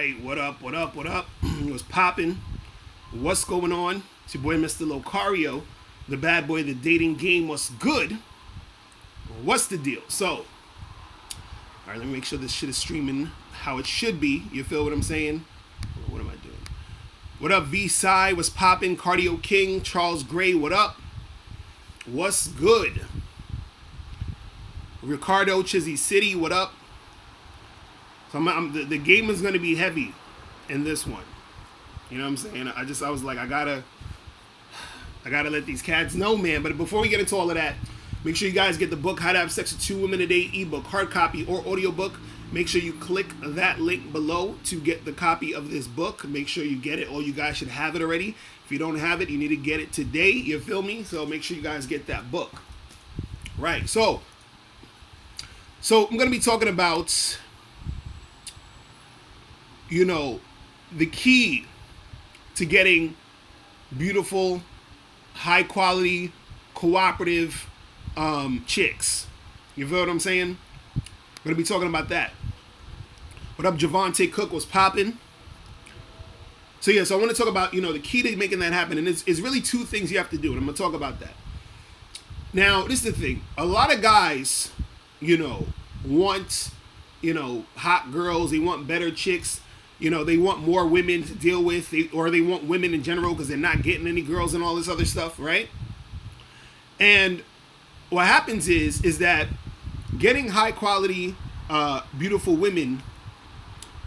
right, what up, what up, what up? It was popping. What's going on? It's your boy, Mr. Locario, the bad boy, the dating game. What's good? What's the deal? So, all right, let me make sure this shit is streaming how it should be. You feel what I'm saying? What am I doing? What up, V-Side? What's popping? Cardio King, Charles Gray, what up? What's good? Ricardo, Chizzy City, what up? So the game is going to be heavy in this one. You know what I'm saying? I was like, I gotta let these cats know, man. But before we get into all of that, make sure you guys get the book, How to Have Sex with 2 Women a Day, ebook, hard copy, or audiobook. Make sure you click that link below to get the copy of this book. Make sure you get it. All you guys should have it already. If you don't have it, you need to get it today. You feel me? So make sure you guys get that book. Right. So I'm going to be talking about, you know, the key to getting beautiful, high quality, cooperative chicks. You feel what I'm saying? I'm going to be talking about that. What up, Javante Cook? Was popping. So I want to talk about, the key to making that happen. And it's really 2 things you have to do. And I'm going to talk about that. Now, this is the thing. A lot of guys, want, hot girls. They want better chicks. They want more women to deal with. Or they want women in general because they're not getting any girls and all this other stuff, right? And what happens is that getting high quality, beautiful women,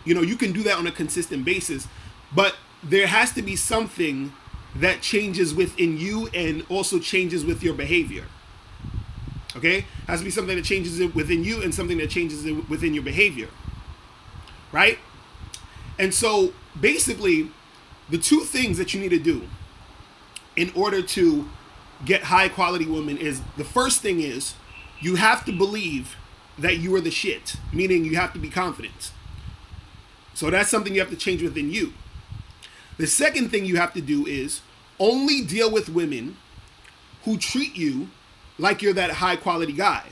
you can do that on a consistent basis, but there has to be something that changes within you and also changes with your behavior. Okay? Has to be something that changes within you and something that changes within your behavior. Right? And so basically, the 2 things that you need to do in order to get high quality women is, the first thing is you have to believe that you are the shit, meaning you have to be confident. So that's something you have to change within you. The second thing you have to do is only deal with women who treat you like you're that high quality guy.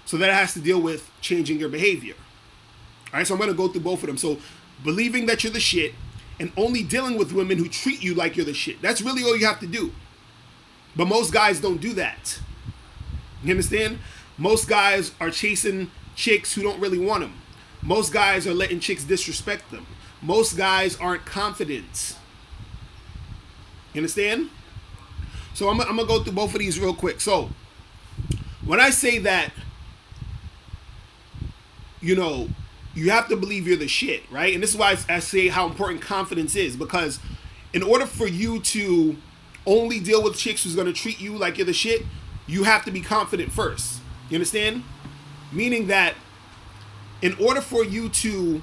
So that has to deal with changing your behavior. All right, so I'm going to go through both of them. So believing that you're the shit and only dealing with women who treat you like you're the shit. That's really all you have to do. But most guys don't do that. You understand? Most guys are chasing chicks who don't really want them. Most guys are letting chicks disrespect them. Most guys aren't confident. You understand? So I'm going to go through both of these real quick. So when I say that, you have to believe you're the shit, right? And this is why I say how important confidence is, because in order for you to only deal with chicks who's going to treat you like you're the shit, you have to be confident first. You understand? Meaning that in order for you to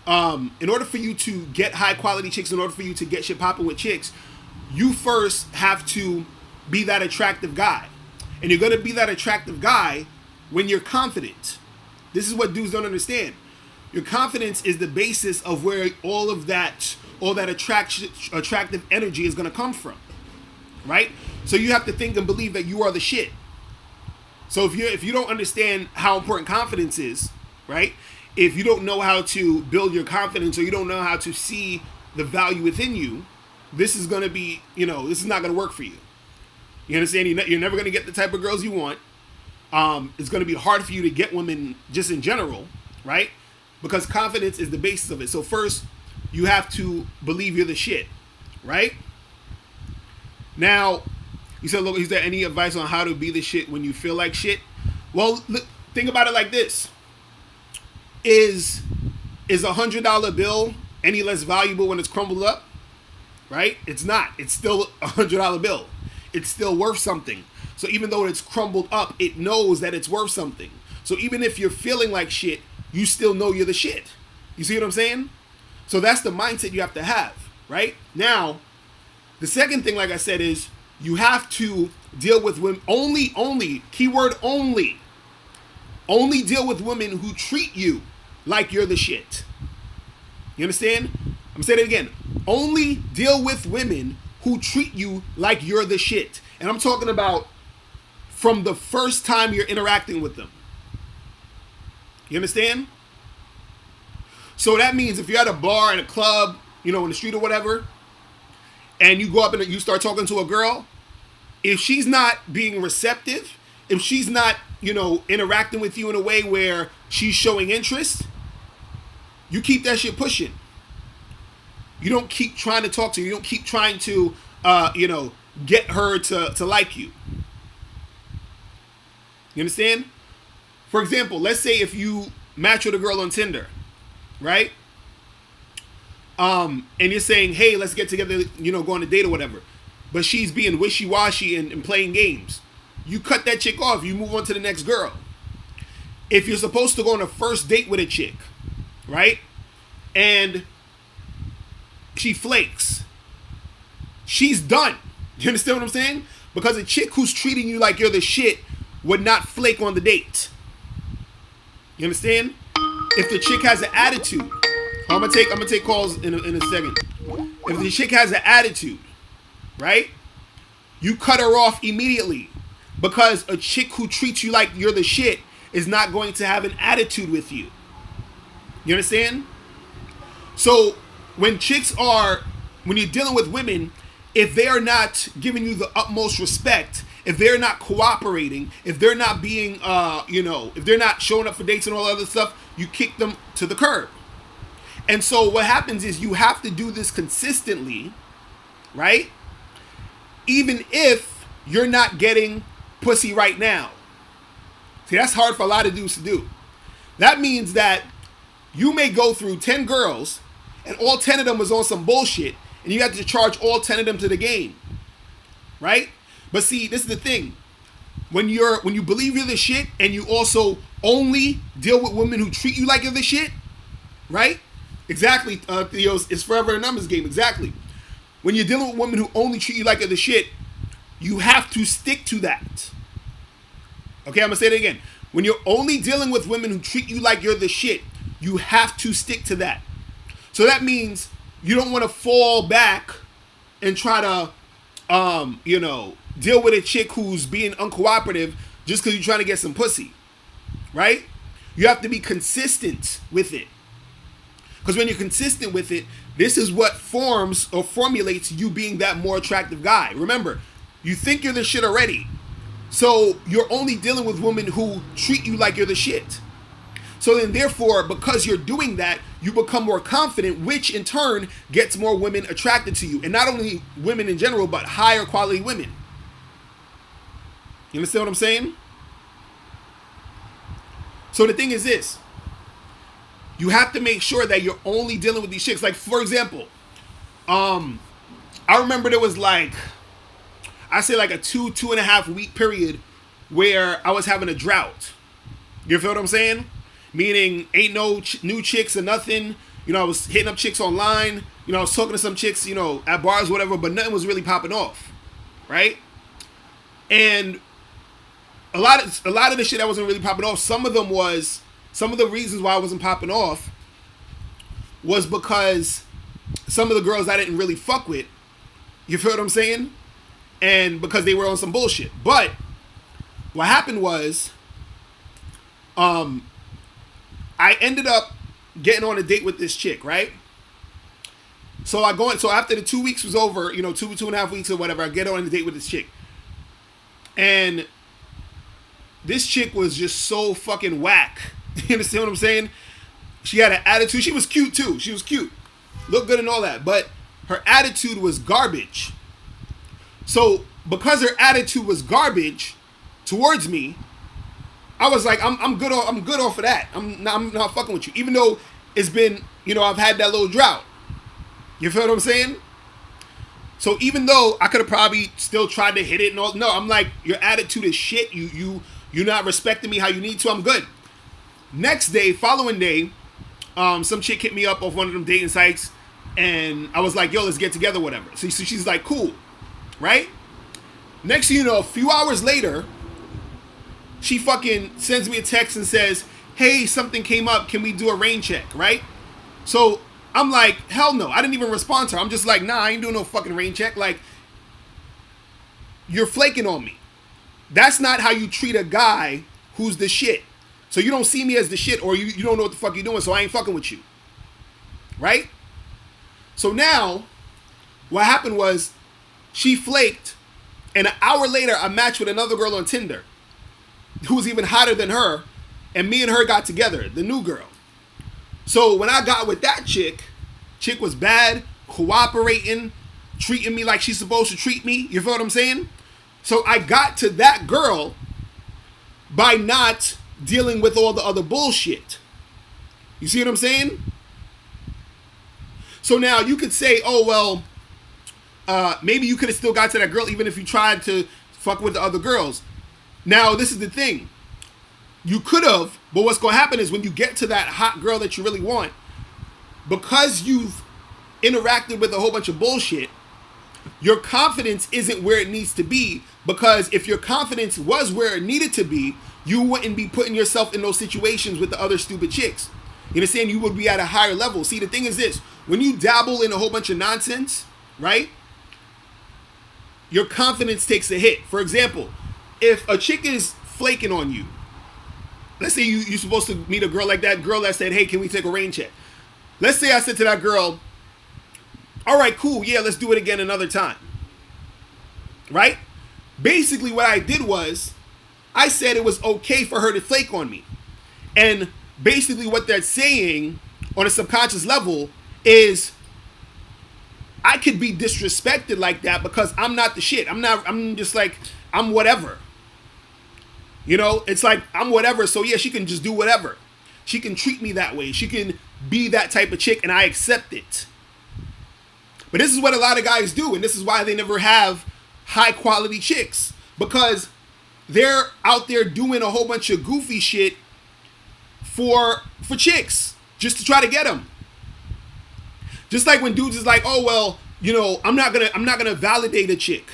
get high quality chicks, in order for you to get shit popping with chicks, you first have to be that attractive guy. And you're going to be that attractive guy when you're confident. This is what dudes don't understand. Your confidence is the basis of where all that attractive energy is going to come from. Right? So you have to think and believe that you are the shit. So if you don't understand how important confidence is, right? If you don't know how to build your confidence, or you don't know how to see the value within you, this is going to be, this is not going to work for you. You understand? You're never going to get the type of girls you want. It's going to be hard for you to get women just in general, right? Because confidence is the basis of it. So first, you have to believe you're the shit, right? Now, you said, look, is there any advice on how to be the shit when you feel like shit? Well, look, think about it like this. Is a $100 bill any less valuable when it's crumbled up? Right? It's not. It's still a $100 bill. It's still worth something. So even though it's crumbled up, it knows that it's worth something. So even if you're feeling like shit, you still know you're the shit. You see what I'm saying? So that's the mindset you have to have, right? Now, the second thing, like I said, is you have to deal with women keyword only deal with women who treat you like you're the shit. You understand? I'm saying it again. Only deal with women who treat you like you're the shit. And I'm talking about from the first time you're interacting with them. You understand? So that means if you're at a bar, at a club, in the street or whatever, and you go up and you start talking to a girl, if she's not being receptive, if she's not, interacting with you in a way where she's showing interest, you keep that shit pushing. You don't keep trying to talk to her. You don't keep trying to, get her to like you. You understand? For example, let's say if you match with a girl on Tinder, right? And you're saying, hey, let's get together, go on a date or whatever. But she's being wishy-washy and playing games. You cut that chick off. You move on to the next girl. If you're supposed to go on a first date with a chick, right? And she flakes. She's done. You understand what I'm saying? Because a chick who's treating you like you're the shit would not flake on the date. You understand? If the chick has an attitude, I'm gonna take calls in a second. If the chick has an attitude, right? You cut her off immediately, because a chick who treats you like you're the shit is not going to have an attitude with you. You understand? So when you're dealing with women, if they are not giving you the utmost respect, if they're not cooperating, if they're not being, if they're not showing up for dates and all that other stuff, you kick them to the curb. And so what happens is you have to do this consistently, right? Even if you're not getting pussy right now. See, that's hard for a lot of dudes to do. That means that you may go through 10 girls and all 10 of them was on some bullshit and you have to charge all 10 of them to the game. Right? But see, this is the thing. When you believe you're the shit and you also only deal with women who treat you like you're the shit, right? Exactly, Theo, it's forever a numbers game, exactly. When you're dealing with women who only treat you like you're the shit, you have to stick to that. Okay, I'm gonna say it again. When you're only dealing with women who treat you like you're the shit, you have to stick to that. So that means you don't want to fall back and try to, deal with a chick who's being uncooperative just because you're trying to get some pussy, right? You have to be consistent with it. Because when you're consistent with it, this is what forms or formulates you being that more attractive guy. Remember, you think you're the shit already. So you're only dealing with women who treat you like you're the shit. So then therefore, because you're doing that, you become more confident, which in turn gets more women attracted to you. And not only women in general, but higher quality women. You understand what I'm saying? So the thing is this. You have to make sure that you're only dealing with these chicks. Like, for example, I remember there was like a 2.5 week period where I was having a drought. You feel what I'm saying? Meaning ain't no new chicks or nothing. I was hitting up chicks online. I was talking to some chicks, at bars, whatever, but nothing was really popping off. Right? And a lot of the shit that wasn't really popping off, some of the reasons why I wasn't popping off was because some of the girls I didn't really fuck with, you feel what I'm saying? And because they were on some bullshit. But what happened was, I ended up getting on a date with this chick, right? So after the 2 weeks was over, 2.5 weeks or whatever, I get on a date with this chick. And this chick was just so fucking whack. You understand what I'm saying? She had an attitude. She was cute too. She was cute. Looked good and all that. But her attitude was garbage. So because her attitude was garbage towards me, I was like, I'm good off of that. I'm not fucking with you. Even though it's been, I've had that little drought. You feel what I'm saying? So even though I could have probably still tried to hit it and all, no, I'm like, your attitude is shit. You're not respecting me how you need to. I'm good. Following day, some chick hit me up off one of them dating sites, and I was like, yo, let's get together, whatever. So she's like, cool, right? Next thing you know, a few hours later, she fucking sends me a text and says, hey, something came up. Can we do a rain check, right? So I'm like, hell no. I didn't even respond to her. I'm just like, nah, I ain't doing no fucking rain check. Like, you're flaking on me. That's not how you treat a guy who's the shit. So you don't see me as the shit, or you don't know what the fuck you're doing, so I ain't fucking with you. right? So now, what happened was she flaked, and an hour later, I matched with another girl on Tinder who was even hotter than her, and me and her got together, the new girl. So when I got with that chick was bad, cooperating, treating me like she's supposed to treat me. You feel what I'm saying? So I got to that girl by not dealing with all the other bullshit. You see what I'm saying? So now you could say, oh, well, maybe you could have still got to that girl even if you tried to fuck with the other girls. Now, this is the thing. You could have, but what's going to happen is when you get to that hot girl that you really want, because you've interacted with a whole bunch of bullshit, your confidence isn't where it needs to be, because if your confidence was where it needed to be, you wouldn't be putting yourself in those situations with the other stupid chicks. You understand? You would be at a higher level. See, the thing is this. When you dabble in a whole bunch of nonsense, right, your confidence takes a hit. For example, if a chick is flaking on you, let's say you're supposed to meet a girl like that girl that said, hey, can we take a rain check? Let's say I said to that girl, all right, cool, yeah, let's do it again another time. Right? Basically what I did was, I said it was okay for her to flake on me. And basically what they're saying on a subconscious level is, I could be disrespected like that because I'm not the shit. I'm just like, I'm whatever. You know, it's like, I'm whatever, so yeah, she can just do whatever. She can treat me that way. She can be that type of chick, and I accept it. But this is what a lot of guys do, and this is why they never have high-quality chicks. Because they're out there doing a whole bunch of goofy shit for chicks, just to try to get them. Just like when dudes is like, oh, well, you know, I'm not gonna validate a chick.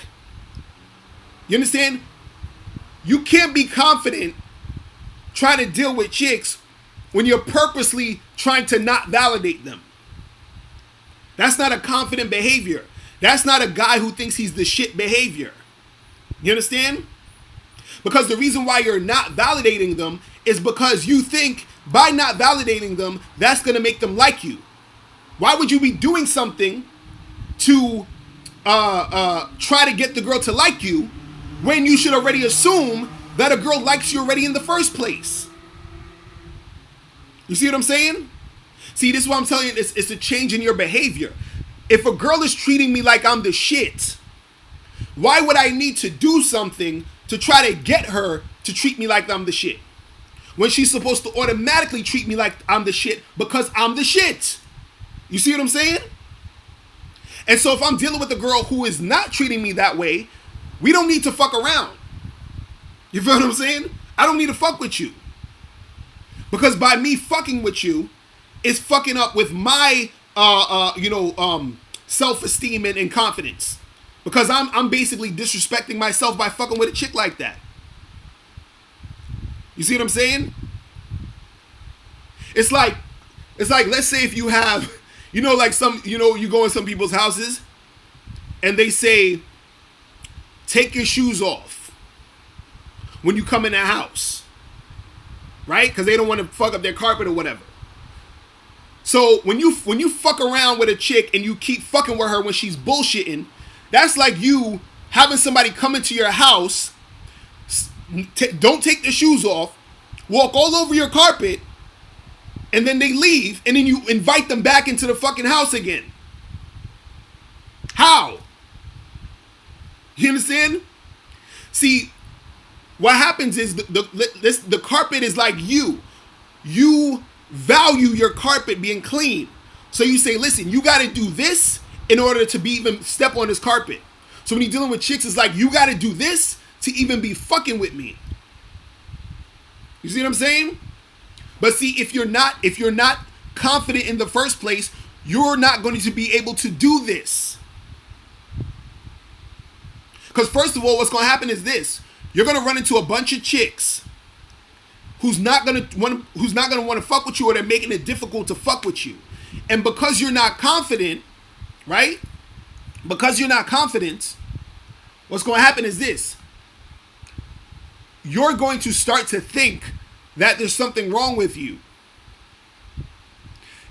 You understand? You can't be confident trying to deal with chicks when you're purposely trying to not validate them. That's not a confident behavior. That's not a guy who thinks he's the shit behavior. You understand? Because the reason why you're not validating them is because you think by not validating them, that's going to make them like you. Why would you be doing something to try to get the girl to like you when you should already assume that a girl likes you already in the first place? You see what I'm saying? See, this is what I'm telling you. It's a change in your behavior. If a girl is treating me like I'm the shit, why would I need to do something to try to get her to treat me like I'm the shit? When she's supposed to automatically treat me like I'm the shit because I'm the shit. You see what I'm saying? And so if I'm dealing with a girl who is not treating me that way, we don't need to fuck around. You feel what I'm saying? I don't need to fuck with you. Because by me fucking with you, it's fucking up with my, self-esteem and confidence. Because I'm basically disrespecting myself by fucking with a chick like that. You see what I'm saying? It's like, let's say if you have, you know, like you go in some people's houses and they say, take your shoes off when you come in the house. Right? Because they don't want to fuck up their carpet or whatever. So when you fuck around with a chick and you keep fucking with her when she's bullshitting, that's like you having somebody come into your house, don't take their shoes off, walk all over your carpet, and then they leave, and then you invite them back into the fucking house again. How? You understand? See, what happens is the carpet is like you. You value your carpet being clean. So you say, listen, you got to do this in order to be even step on this carpet. So when you're dealing with chicks, it's like, you got to do this to even be fucking with me. You see what I'm saying? But see, if you're not confident in the first place, you're not going to be able to do this. Because first of all, what's going to happen is this. You're going to run into a bunch of chicks who's not going to want to fuck with you, or they're making it difficult to fuck with you. And because you're not confident, right? Because you're not confident, what's going to happen is this. You're going to start to think that there's something wrong with you.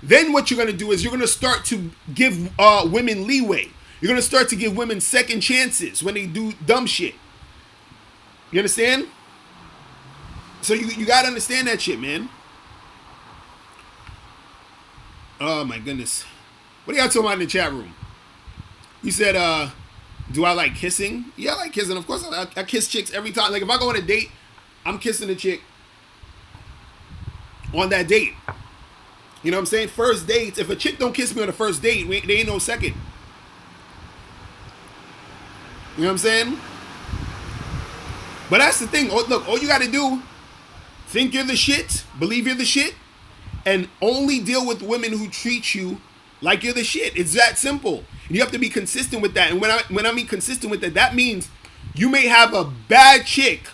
Then what you're going to do is you're going to start to give women leeway. You're going to start to give women second chances when they do dumb shit. You understand? So you got to understand that shit, man. Oh, my goodness. What are y'all talking about in the chat room? You said, do I like kissing? Yeah, I like kissing. Of course, I kiss chicks every time. Like, if I go on a date, I'm kissing a chick on that date. You know what I'm saying? First dates, if a chick don't kiss me on the first date, they ain't no second. You know what I'm saying? But that's the thing. Look, all you got to do, think you're the shit, believe you're the shit, and only deal with women who treat you like you're the shit. It's that simple. And you have to be consistent with that. And when I mean consistent with that, that means you may have a bad chick,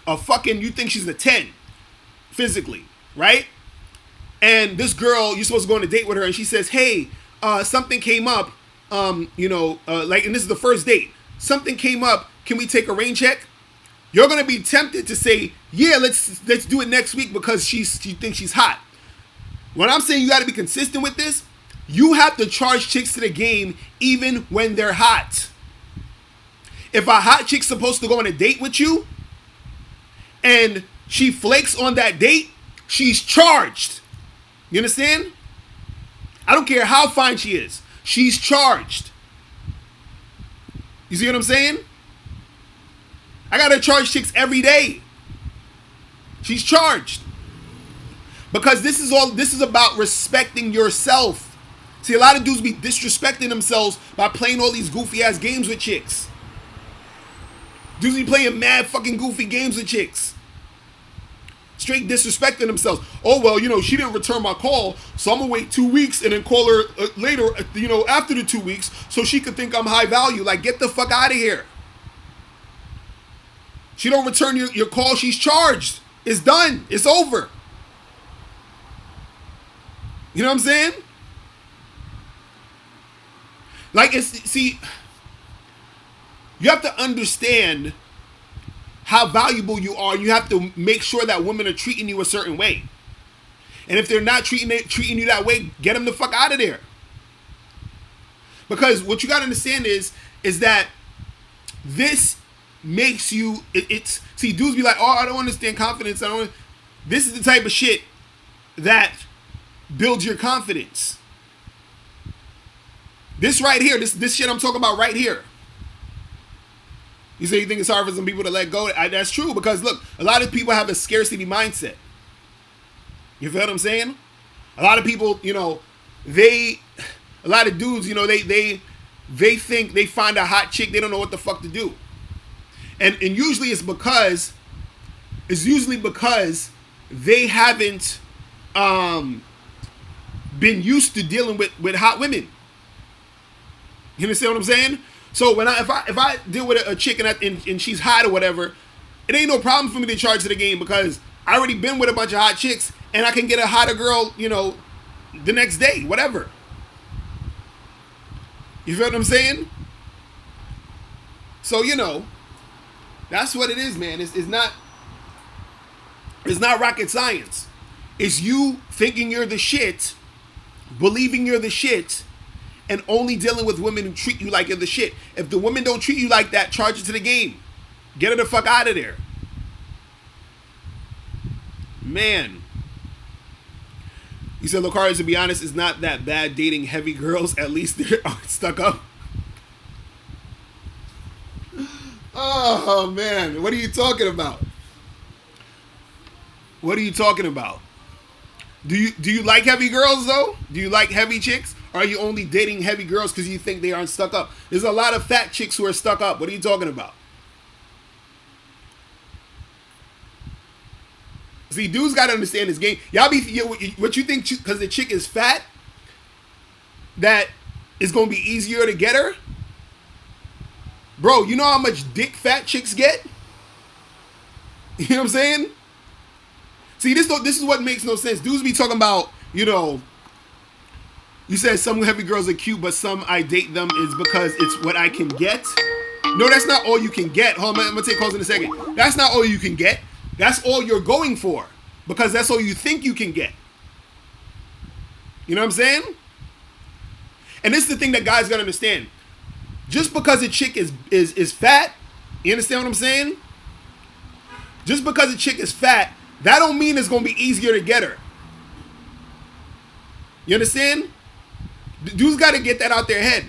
you think she's a 10 physically, right? And this girl, you're supposed to go on a date with her, and she says, hey, something came up, and this is the first date. Something came up, can we take a rain check? You're going to be tempted to say, yeah, let's do it next week because she thinks she's hot. When I'm saying you got to be consistent with this, you have to charge chicks to the game even when they're hot. If a hot chick's supposed to go on a date with you and she flakes on that date, she's charged. You understand? I don't care how fine she is. She's charged. You see what I'm saying? I gotta charge chicks every day. She's charged. Because this is about respecting yourself. See, a lot of dudes be disrespecting themselves by playing all these goofy ass games with chicks. Dudes be playing mad fucking goofy games with chicks. Straight disrespecting themselves. Oh, well, she didn't return my call, so I'm gonna wait 2 weeks and then call her later, after the 2 weeks, so she could think I'm high value. Like, get the fuck out of here. She don't return your call, she's charged. It's done. It's over. You know what I'm saying? Like, you have to understand how valuable you are. You have to make sure that women are treating you a certain way. And if they're not treating you that way, get them the fuck out of there. Because what you got to understand is that this makes you, see, dudes be like, oh, I don't understand confidence. This is the type of shit that builds your confidence. This right here, this shit I'm talking about right here. You say you think it's hard for some people to let go? That's true, because look, a lot of people have a scarcity mindset. You feel what I'm saying? A lot of people, a lot of dudes, they think they find a hot chick, they don't know what the fuck to do. And usually it's usually because they haven't been used to dealing with hot women. You understand what I'm saying? So if I deal with a chick and she's hot or whatever, it ain't no problem for me to charge to the game, because I already been with a bunch of hot chicks and I can get a hotter girl, the next day, whatever. You feel what I'm saying? So, that's what it is, man. It's not rocket science. It's you thinking you're the shit, believing you're the shit, and only dealing with women who treat you like you're the shit. If the women don't treat you like that, charge it to the game. Get her the fuck out of there. Man. You said, Locario, to be honest, it's not that bad dating heavy girls. At least they're stuck up. Oh, man. What are you talking about? What are you talking about? Do you like heavy girls, though? Do you like heavy chicks? Or are you only dating heavy girls because you think they aren't stuck up? There's a lot of fat chicks who are stuck up. What are you talking about? See, dudes got to understand this game. What you think, because the chick is fat, that it's going to be easier to get her? Bro, you know how much dick fat chicks get? You know what I'm saying? See, this is what makes no sense. Dudes be talking about, you said some heavy girls are cute, but some I date them is because it's what I can get. No, that's not all you can get. Hold on, I'm going to take calls in a second. That's not all you can get. That's all you're going for, because that's all you think you can get. You know what I'm saying? And this is the thing that guys gotta understand. Just because a chick is fat, you understand what I'm saying? Just because a chick is fat, that don't mean it's gonna be easier to get her. You understand? Dudes gotta get that out their head.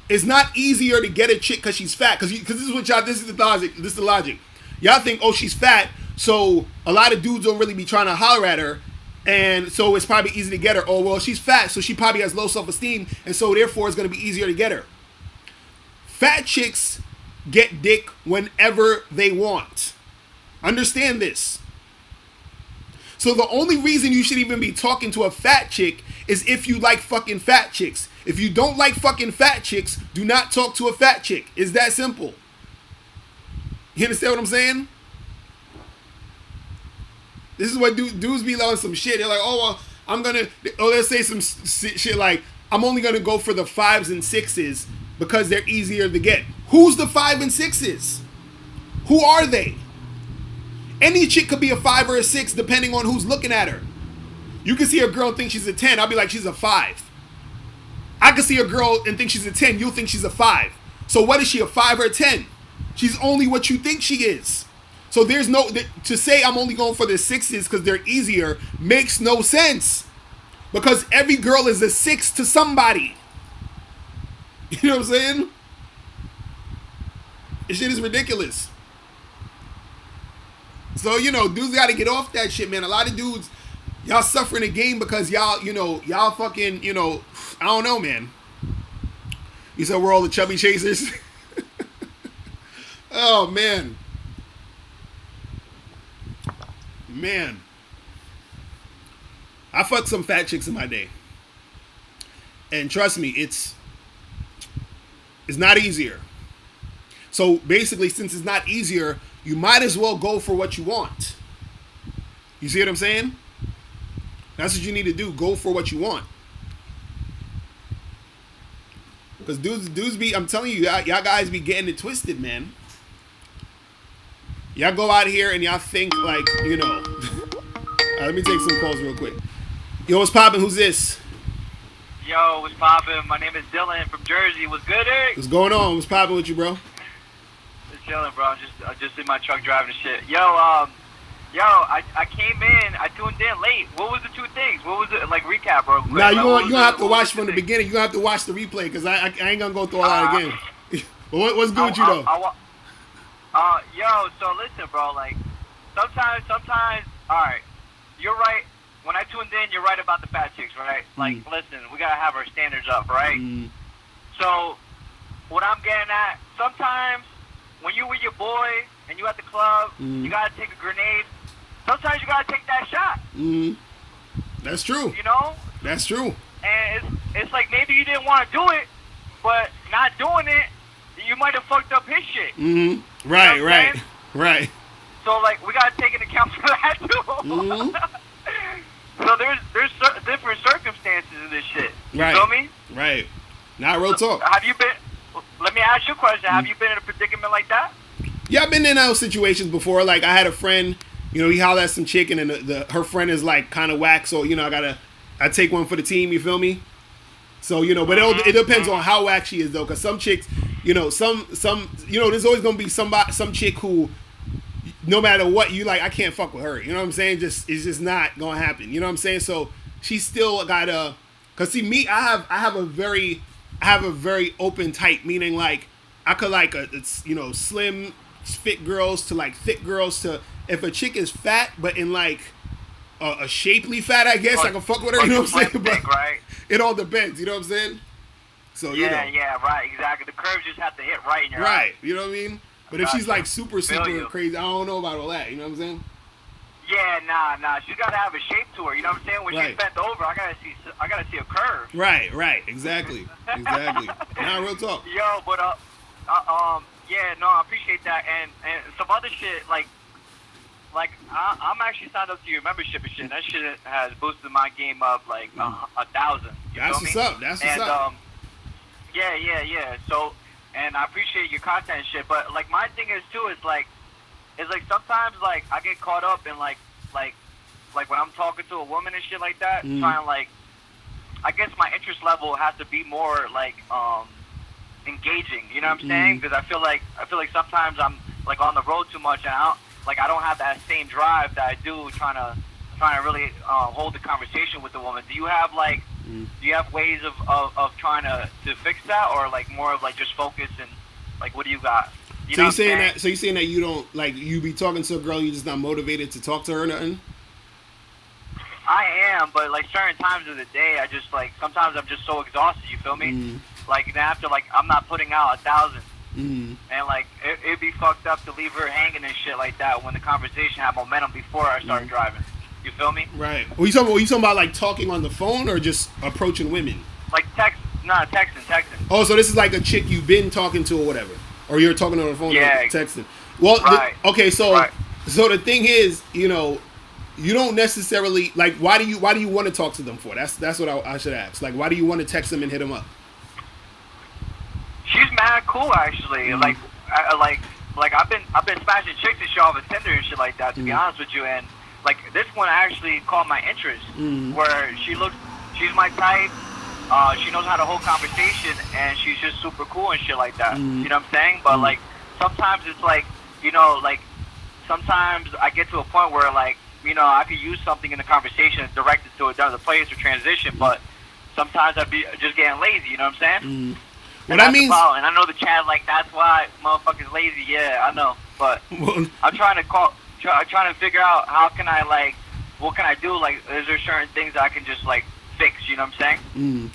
It's not easier to get a chick because she's fat. Because this is what y'all. This is the logic. This is the logic. Y'all think, oh, she's fat, so a lot of dudes don't really be trying to holler at her, and so it's probably easy to get her. Oh, well, she's fat, so she probably has low self-esteem, and so therefore it's going to be easier to get her. Fat chicks get dick whenever they want. Understand this. So the only reason you should even be talking to a fat chick is if you like fucking fat chicks. If you don't like fucking fat chicks, do not talk to a fat chick. It's that simple. You understand what I'm saying? This is what dudes be on some shit. They're like, oh, well, let's say some shit like, I'm only going to go for the 5s and 6s because they're easier to get. Who's the 5 and 6s? Who are they? Any chick could be a 5 or a 6 depending on who's looking at her. You can see a girl and think she's a 10. I'll be like, she's a 5. I can see a girl and think she's a 10. You'll think she's a 5. So what is she, a 5 or a 10? She's only what you think she is. So there's no, to say I'm only going for the 6s because they're easier makes no sense. Because every girl is a 6 to somebody. You know what I'm saying? This shit is ridiculous. So, dudes got to get off that shit, man. A lot of dudes, y'all suffering the game because y'all fucking, I don't know, man. You said we're all the chubby chasers? Oh, man. Man. I fucked some fat chicks in my day. And trust me, it's not easier. So basically, since it's not easier, you might as well go for what you want. You see what I'm saying? That's what you need to do. Go for what you want. Because dudes be, I'm telling you, y'all guys be getting it twisted, man. Y'all go out here and y'all think like, let me take some calls real quick. Yo, what's poppin'? Who's this? Yo, what's poppin'? My name is Dylan from Jersey. What's good, Eric? What's going on? What's poppin' with you, bro? Just chilling, bro. I'm just in my truck driving and shit. Yo, I came in. I tuned in late. What was the two things? What was it? Like, recap, bro. Nah, you're going to have to watch from the beginning. You're going to have to watch the replay because I ain't going to go through all that again. But what's good with you, though? So listen, bro. Like, sometimes, all right, you're right. When I tuned in, you're right about the fat chicks, right? Like, listen, we got to have our standards up, right? So, what I'm getting at, sometimes when you with your boy and you at the club, you got to take a grenade. Sometimes you got to take that shot. That's true. That's true. And it's like maybe you didn't want to do it, but not doing it, you might have fucked up his shit. Right. So, like, we got to take into account for that, too. So there's different circumstances in this shit. You feel me? Right. Now, real talk. Have you been? Let me ask you a question. Have you been in a predicament like that? Yeah, I've been in those situations before. Like, I had a friend, he hollered at some chick, and her friend is like kind of whack. So I take one for the team. You feel me? So but it depends on how whack she is though, because some chicks, there's always gonna be some chick who, no matter what you like, I can't fuck with her. You know what I'm saying? It's just not gonna happen. You know what I'm saying? So she's still gotta, cause see me, I have a very open type, meaning like I could like slim fit girls to like thick girls to, if a chick is fat but in like a shapely fat, I guess I can fuck with her. You know what I'm saying? But right. It all depends. You know what I'm saying? So yeah, right, exactly. The curves just have to hit right in your right. Eye. You know what I mean? But if she's like super crazy, I don't know about all that. You know what I'm saying? Yeah, nah. She's gotta have a shape to her. You know what I'm saying? When she's bent over, I gotta see a curve. Right. Exactly. Now, real talk. Yo, but yeah, no, I appreciate that, and some other shit like I'm actually signed up to your membership and shit. That shit has boosted my game up like 1,000. That's what's up. That's what's up. Yeah. So. And I appreciate your content and shit, but like my thing is too is like sometimes like I get caught up in like like when I'm talking to a woman and shit like that, trying to like, I guess my interest level has to be more like engaging. You know what I'm saying? Because I feel like sometimes I'm like on the road too much, and I don't have that same drive that I do trying to really hold the conversation with the woman. Do you have like do you have ways of trying to fix that, or like more of like just focus and like what do you got? You So know you what I'm saying saying? that? So you saying that you don't like you be talking to a girl, you just not motivated to talk to her or nothing? I am, but like certain times of the day, I just like sometimes I'm just so exhausted. You feel me? Like then after like I'm not putting out 1,000, and like it'd be fucked up to leave her hanging and shit like that when the conversation had momentum before I started driving. You feel me? Right. Were you talking about like talking on the phone or just approaching women? Like texting. Oh, so this is like a chick you've been talking to or whatever, or you're talking on the phone Yeah. or texting. Well, Right. okay, so Right. so the thing is, you don't necessarily like. Why do you want to talk to them for? That's what I should ask. Like, why do you want to text them and hit them up? She's mad cool actually. Like I've been smashing chicks and shit off of Tinder and shit like that. To be honest with you, and like this one actually caught my interest. Where she's my type. She knows how to hold conversation, and she's just super cool and shit like that. You know what I'm saying? But like sometimes it's like like sometimes I get to a point where like I could use something in the conversation and direct it to another place or transition, but sometimes I'd be just getting lazy. You know what I'm saying? What that means, and I know the chat like that's why motherfuckers lazy. Yeah, I know, but I'm trying to figure out how can I like, what can I do? Like, is there certain things that I can just like fix? You know what I'm saying?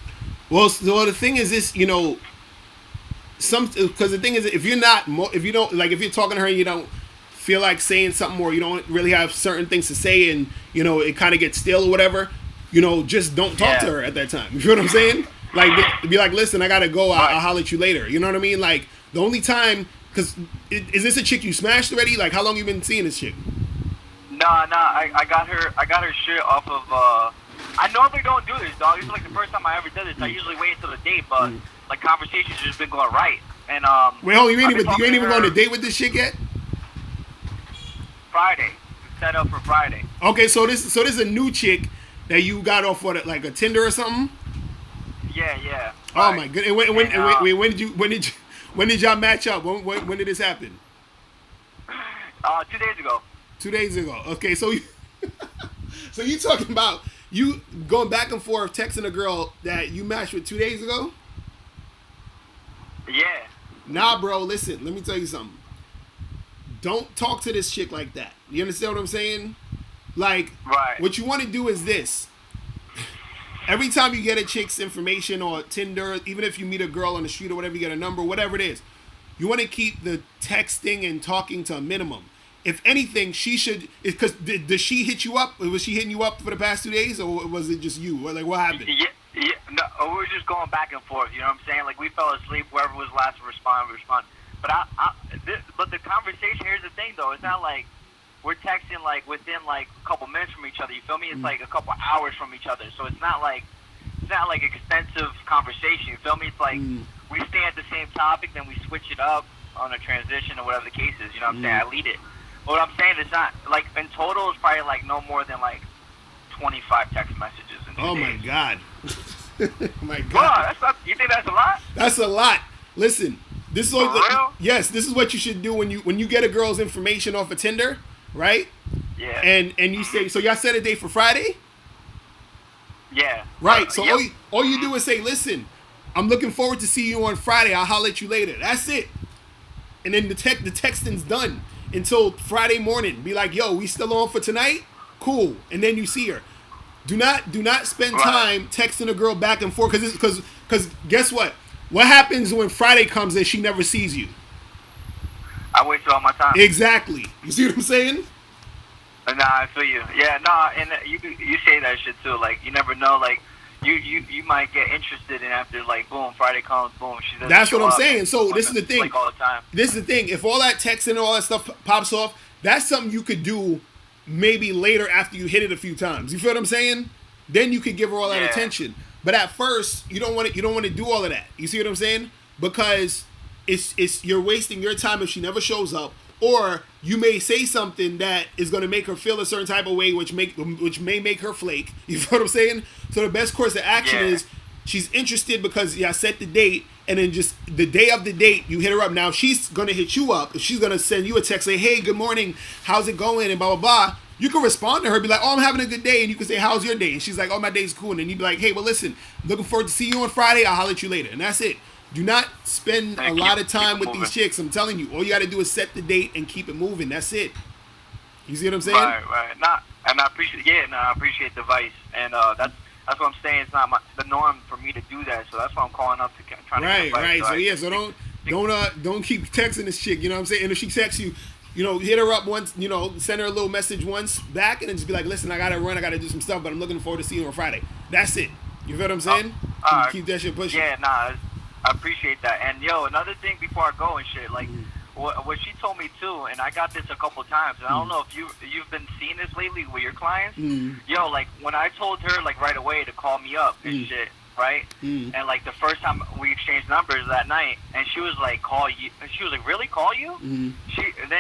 Well, so the thing is this, because the thing is, if you're talking to her and you don't feel like saying something, or you don't really have certain things to say, and it kind of gets stale or whatever, just don't talk to her at that time. You feel what I'm saying? Like, be like, listen, I gotta go. I'll holler at you later. You know what I mean? Like, the only time, because is this a chick you smashed already? Like, how long you been seeing this chick? Nah. I got her shit off of. I normally don't do this, dog. This is like the first time I ever did this. I usually wait until the date, but like conversations just been going right. And wait, hold on, you ain't even going to date with this chick yet? Friday, set up for Friday. Okay, so this is a new chick that you got off what, like a Tinder or something? Yeah. Oh my goodness! When did y'all match up? When did this happen? 2 days ago. 2 days ago. Okay, so so you talking about you going back and forth texting a girl that you matched with 2 days ago? Yeah. Nah, bro. Listen, let me tell you something. Don't talk to this chick like that. You understand what I'm saying? Like, what you want to do is this. Every time you get a chick's information or Tinder, even if you meet a girl on the street or whatever, you get a number, whatever it is, you want to keep the texting and talking to a minimum. If anything, she should, because did she hit you up? Was she hitting you up for the past 2 days, or was it just you? Like, what happened? Yeah, no, we were just going back and forth. You know what I'm saying? Like, we fell asleep. Whoever was last to respond, we respond. But but the conversation, here's the thing, though. It's not like we're texting like within like a couple minutes from each other. You feel me? It's like a couple hours from each other. So it's not like extensive conversation. You feel me? It's like we stay at the same topic, then we switch it up on a transition or whatever the case is. You know what I'm saying? I lead it. But what I'm saying is not like in total, it's probably like no more than like 25 text messages in 2 days. Oh my god! Oh my god! Bro, that's not, you think that's a lot? That's a lot. Listen, this is what, real? Yes, this is what you should do when you get a girl's information off of Tinder, right? Yeah. And you say, so y'all set a date for Friday? Yeah. Right. So yep. all you do is say, listen, I'm looking forward to see you on Friday. I'll holler at you later. That's it. And then the texting's done until Friday morning. Be like, yo, we still on for tonight? Cool. And then you see her. Do not spend time texting a girl back and forth, because guess what? What happens when Friday comes and she never sees you? I wasted all my time. Exactly. You see what I'm saying? Nah, I feel you. Yeah, nah, and you say that shit too. Like, you never know. Like, you might get interested, and after like boom, Friday comes, boom, she doesn't. That's what I'm show up, saying. So this is the thing. Like all the time. This is the thing. If all that texting and all that stuff pops off, that's something you could do maybe later after you hit it a few times. You feel what I'm saying? Then you could give her all that attention. But at first, you don't want to do all of that. You see what I'm saying? Because it's you're wasting your time if she never shows up, or you may say something that is going to make her feel a certain type of way, which may make her flake. You know what I'm saying? So the best course of action is she's interested because y'all set the date, and then just the day of the date you hit her up. Now she's gonna hit you up. She's gonna send you a text, say, "Hey, good morning, how's it going?" and blah blah blah. You can respond to her, be like, "Oh, I'm having a good day," and you can say, "How's your day?" And she's like, "Oh, my day's cool." And then you be like, "Hey, well, listen, looking forward to see you on Friday. I'll holler at you later." And that's it. Do not spend a lot of time with these chicks. I'm telling you, all you got to do is set the date and keep it moving. That's it. You see what I'm saying? Right. And I appreciate, I appreciate the advice, and that's what I'm saying. It's not the norm for me to do that, so that's why I'm calling up to trying to get advice. Right. So don't keep texting this chick. You know what I'm saying? And if she texts you, hit her up once. Send her a little message once back, and then just be like, "Listen, I gotta run. I gotta do some stuff, but I'm looking forward to seeing you on Friday." That's it. You feel what I'm saying? Keep that shit pushing. Yeah, I appreciate that. And another thing before I go and shit, like what she told me too, and I got this a couple times, and I don't know if you've been seeing this lately with your clients. Like when I told her like right away to call me up and shit, right? And like the first time we exchanged numbers that night, and she was like, "Call you?" And she was like, "Really, call you?" Then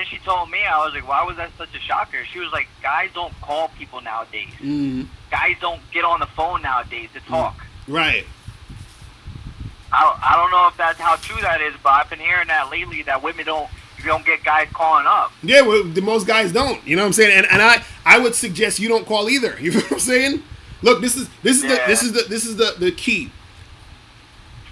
she told me, I was like, "Why was that such a shocker?" She was like, "Guys don't call people nowadays. Guys don't get on the phone nowadays to talk." Right. I don't know if that's how true that is, but I've been hearing that lately, that women don't get guys calling up. Yeah, well, the most guys don't. You know what I'm saying? And I would suggest you don't call either. You know what I'm saying? Look, this is the key.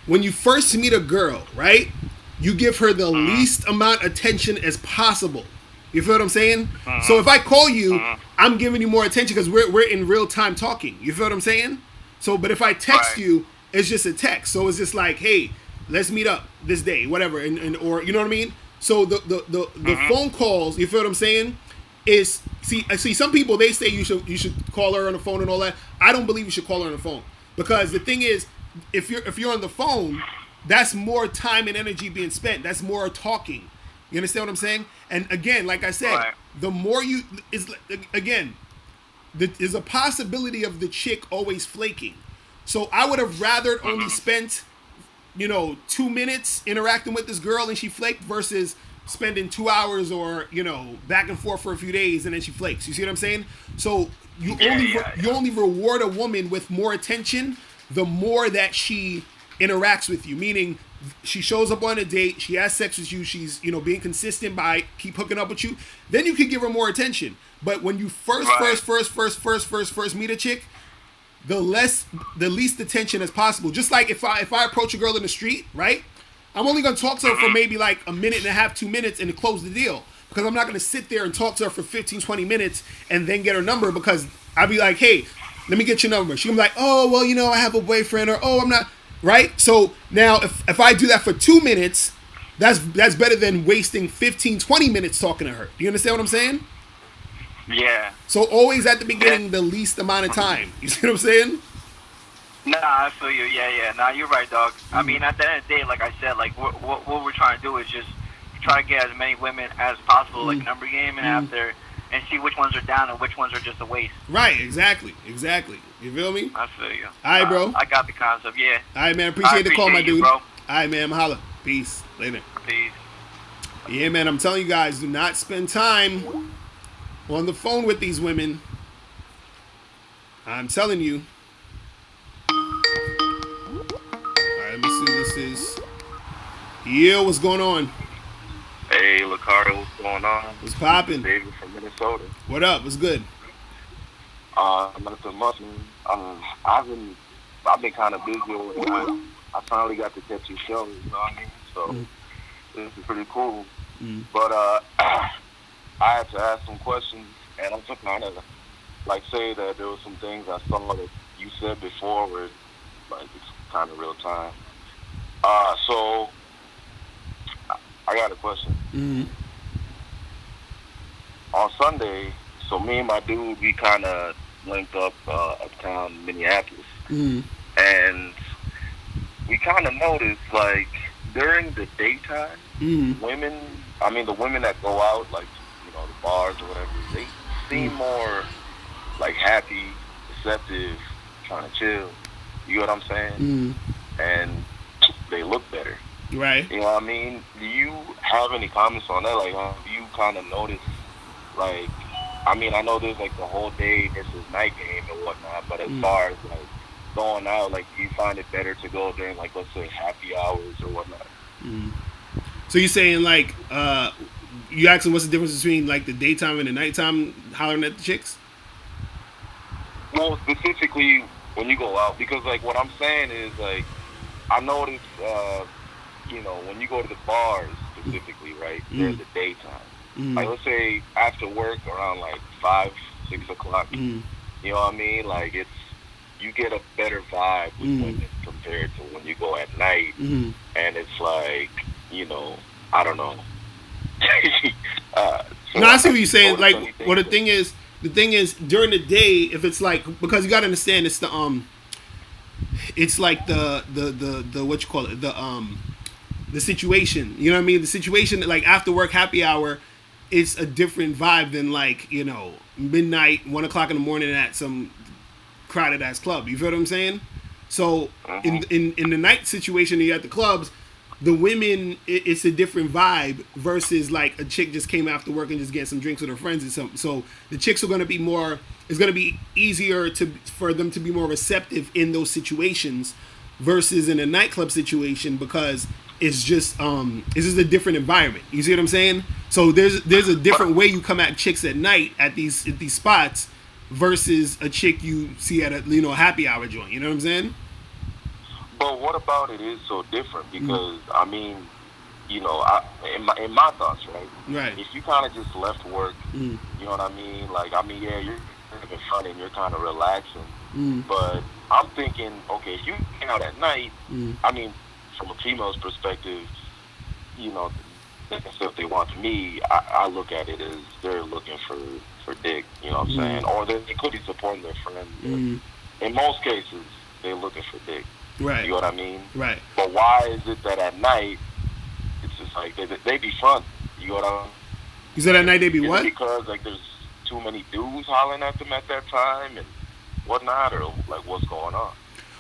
When you first meet a girl, right? You give her the least amount of attention as possible. You feel what I'm saying? So if I call you, I'm giving you more attention because we're in real time talking. You feel what I'm saying? So, but if I text you, it's just a text. So it's just like, "Hey, let's meet up this day," whatever, and or you know what I mean. So the phone calls, you feel what I'm saying? Is I see some people, they say you should call her on the phone and all that. I don't believe you should call her on the phone, because the thing is, if you're on the phone, that's more time and energy being spent. That's more talking. You understand what I'm saying? And again, like I said, the more there's a possibility of the chick always flaking. So I would have rather only spent 2 minutes interacting with this girl and she flaked, versus spending 2 hours or back and forth for a few days and then she flakes. You see what I'm saying? So you only reward a woman with more attention the more that she interacts with you. Meaning, she shows up on a date, she has sex with you, she's being consistent by keep hooking up with you. Then you can give her more attention. But when you first meet a chick, the least attention as possible. Just like if I approach a girl in the street, right? I'm only gonna talk to her for maybe like a minute and a half, 2 minutes, and to close the deal. Because I'm not gonna sit there and talk to her for 15, 20 minutes and then get her number, because I'll be like, "Hey, let me get your number." She'll be like, "Oh, well, I have a boyfriend," or, "Oh, I'm not," right? So now if I do that for 2 minutes, that's better than wasting 15, 20 minutes talking to her. Do you understand what I'm saying? Yeah. So always at the beginning, the least amount of time. You see what I'm saying? Nah, I feel you. Yeah. Nah, you're right, dog. I mean, at the end of the day, like I said, like what we're trying to do is just try to get as many women as possible, like number game, and after, and see which ones are down and which ones are just a waste. Right. Exactly. You feel me? I feel you. All right, bro. I got the concept. Yeah. All right, man. Appreciate the call, my dude. Bro. All right, man. Holla. Peace. Later. Peace. Yeah, man. I'm telling you guys, do not spend time on the phone with these women. I'm telling you. Alright, let me see who this is. Yeah, what's going on? Hey, Locario, what's going on? What's poppin'? David from Minnesota. What up? What's good? Nothing much. I've been kind of busy over the time. I finally got to catch your show, you know what I mean? So this is pretty cool. But I had to ask some questions, and I'm just kind of like say that there were some things I saw that you said before where like it's kind of real time. So I got a question. On Sunday, so me and my dude, we kind of linked up uptown Minneapolis, and we kind of noticed like during the daytime, women, I mean the women that go out, like the bars or whatever, they seem more like happy, receptive, trying to chill. You know what I'm saying? And they look better. Right. You know what I mean? Do you have any comments on that? Like, have you kind of noticed, like, I mean, I know there's like the whole day versus night game and whatnot, but as far as like going out, like, do you find it better to go during, like, let's say happy hours or whatnot? So you saying like you asking what's the difference between like the daytime and the nighttime hollering at the chicks? Well, specifically when you go out, because like what I'm saying is like I notice, when you go to the bars specifically, right? They're the daytime. Like let's say after work around like 5, 6 o'clock. You know what I mean? Like you get a better vibe with women compared to when you go at night, and it's like I don't know. So No, I see what you're saying. Like, anything. well, the thing is during the day, if it's like because you got to understand it's like the what you call it the situation. You know what I mean? The situation like after work happy hour, it's a different vibe than like midnight 1 o'clock in the morning at some crowded ass club. You feel what I'm saying? So in the night situation, you at the clubs, the women it's a different vibe versus like a chick just came after work and just getting some drinks with her friends and something. So the chicks are going to be more. It's going to be easier for them to be more receptive in those situations versus in a nightclub situation because it's just a different environment. You see what I'm saying? So there's a different way you come at chicks at night at these spots versus a chick you see at a happy hour joint. You know what I'm saying? But what about it is so different? Because I mean, in my thoughts, right? Right. If you kind of just left work, you know what I mean? Like, I mean, yeah, you're having fun and you're kind of relaxing. But I'm thinking, okay, if you hang out at night, I mean, from a female's perspective, that's what they want. To me, I look at it as they're looking for dick. You know what I'm saying? Or they could be supporting their friend. In most cases, they're looking for dick. Right. You know what I mean? Right. But why is it that at night it's just like they be fun? You know what I mean? You said at night they be Is what? it because like there's too many dudes hollering at them at that time and whatnot, or like what's going on?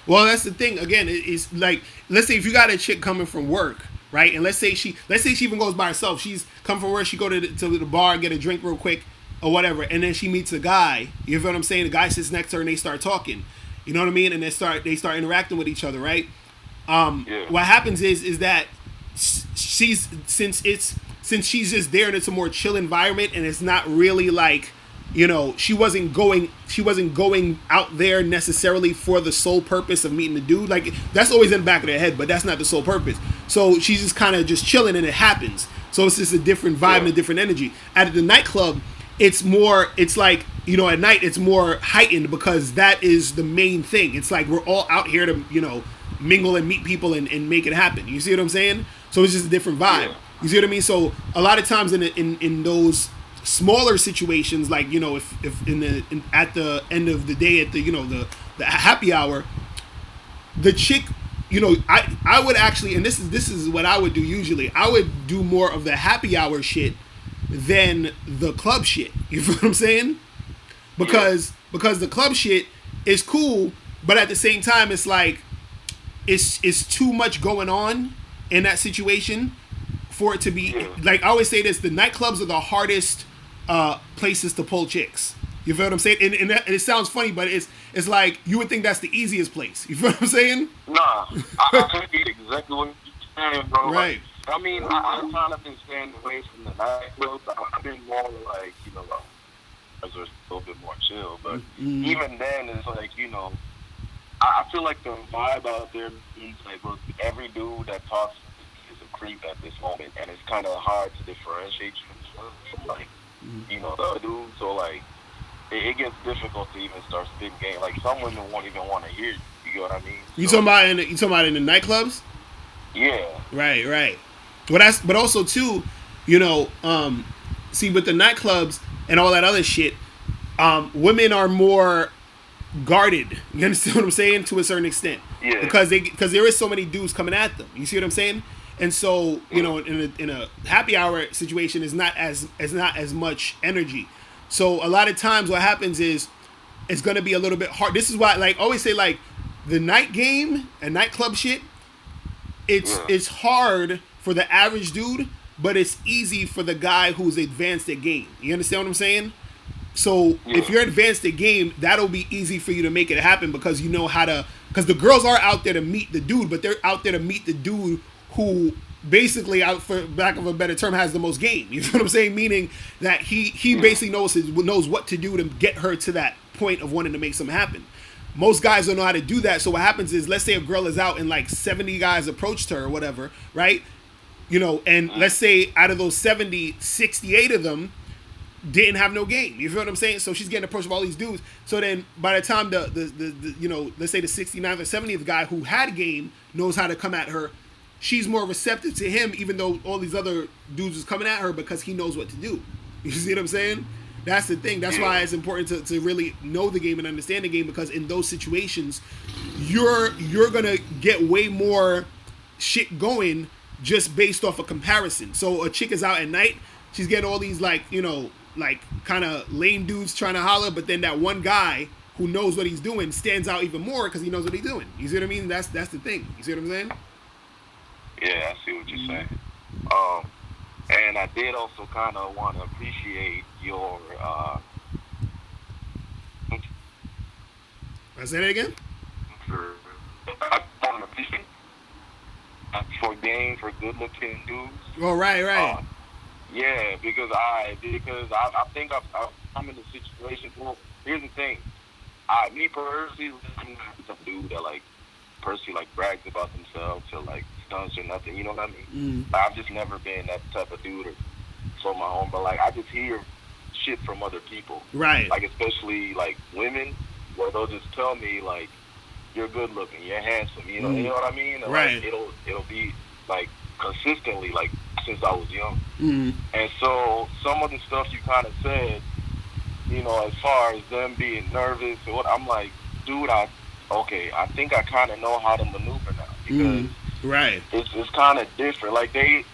Well, that's the thing. Again, it's like let's say if you got a chick coming from work, right? And let's say she even goes by herself. She's come from work. She go to the bar, get a drink real quick or whatever, and then she meets a guy. You know what I'm saying? The guy sits next to her and they start talking. You know what I mean? And they start interacting with each other, right? What happens is that since she's just there and it's a more chill environment and it's not really like she wasn't going out there necessarily for the sole purpose of meeting the dude. Like that's always in the back of their head, but that's not the sole purpose. So she's just kind of just chilling and it happens. So it's just a different vibe and a different energy. At the nightclub, it's like at night it's more heightened because that is the main thing. It's like we're all out here to mingle and meet people and make it happen. You see what I'm saying? So it's just a different vibe. You see what I mean? So a lot of times in those smaller situations, like if at the end of the day at the happy hour, the chick, I would actually, and this is what I would do usually. I would do more of the happy hour shit than the club shit. You feel what I'm saying? Because the club shit is cool, but at the same time it's like it's too much going on in that situation for it to be like I always say this, the nightclubs are the hardest places to pull chicks. You feel what I'm saying? And it sounds funny, but it's like you would think that's the easiest place. You feel what I'm saying? Nah, I get exactly what you're saying, bro. Right. I mean, I've kind of been staying away from the nightclubs. I've been more like, as a little bit more chill. But even then, it's like, I feel like the vibe out there is like, look, every dude that talks is a creep at this moment, and it's kind of hard to differentiate from like, the other dudes. So like, it gets difficult to even start spitting game. Like some women won't even want to hear you. You get what I mean? You talking about in the nightclubs? Yeah. Right. But also too, see with the nightclubs and all that other shit, women are more guarded. You understand what I'm saying? To a certain extent, yeah. Because there is so many dudes coming at them. You see what I'm saying? And so in a happy hour situation is not as much energy. So a lot of times what happens is it's gonna be a little bit hard. This is why like I always say like the night game and nightclub shit. Yeah. it's hard for the average dude, but it's easy for the guy who's advanced at game. You understand what I'm saying? So if Yeah. you're advanced at game, that'll be easy for you to make it happen because you know how to. Because the girls are out there to meet the dude, but they're out there to meet the dude who basically, out for lack of a better term, has the most game. You know what I'm saying? Meaning that he basically knows what to do to get her to that point of wanting to make something happen. Most guys don't know how to do that. So what happens is, let's say a girl is out and like 70 guys approached her or whatever, right? You know, and let's say out of those 70, 68 of them didn't have no game. You feel what I'm saying? So she's getting approached by all these dudes. So then by the time the you know, let's say the 69th or 70th guy who had game knows how to come at her, she's more receptive to him, even though all these other dudes is coming at her, because he knows what to do. You see what I'm saying? That's the thing. That's why it's important to really know the game and understand the game, because in those situations, you're gonna get way more shit going just based off a comparison. So a chick is out at night, she's getting all these like, you know, like kind of lame dudes trying to holler, but then that one guy who knows what he's doing stands out even more because he knows what he's doing. You see what I mean? That's the thing. You see what I'm saying? Yeah, I see what you're saying. And I did also kind of want to appreciate your. I say that again. I want to appreciate for game for good-looking dudes. Oh, right. Yeah, because I think I'm in a situation. Well, here's the thing. Me personally, I'm not some dude that like personally like brags about themselves or like stunts or nothing. You know what I mean? I've just never been that type of dude or for my own. But like I just hear shit from other people, Right. like especially like women, where they'll just tell me like, "You're good looking, you're handsome." You know what I mean? And, Right. Like, it'll be like consistently like since I was young. Mm-hmm. And so some of the stuff you kind of said, you know, as far as them being nervous and what, I'm like, dude, I think I kind of know how to maneuver now, because Right. it's kind of different. Like it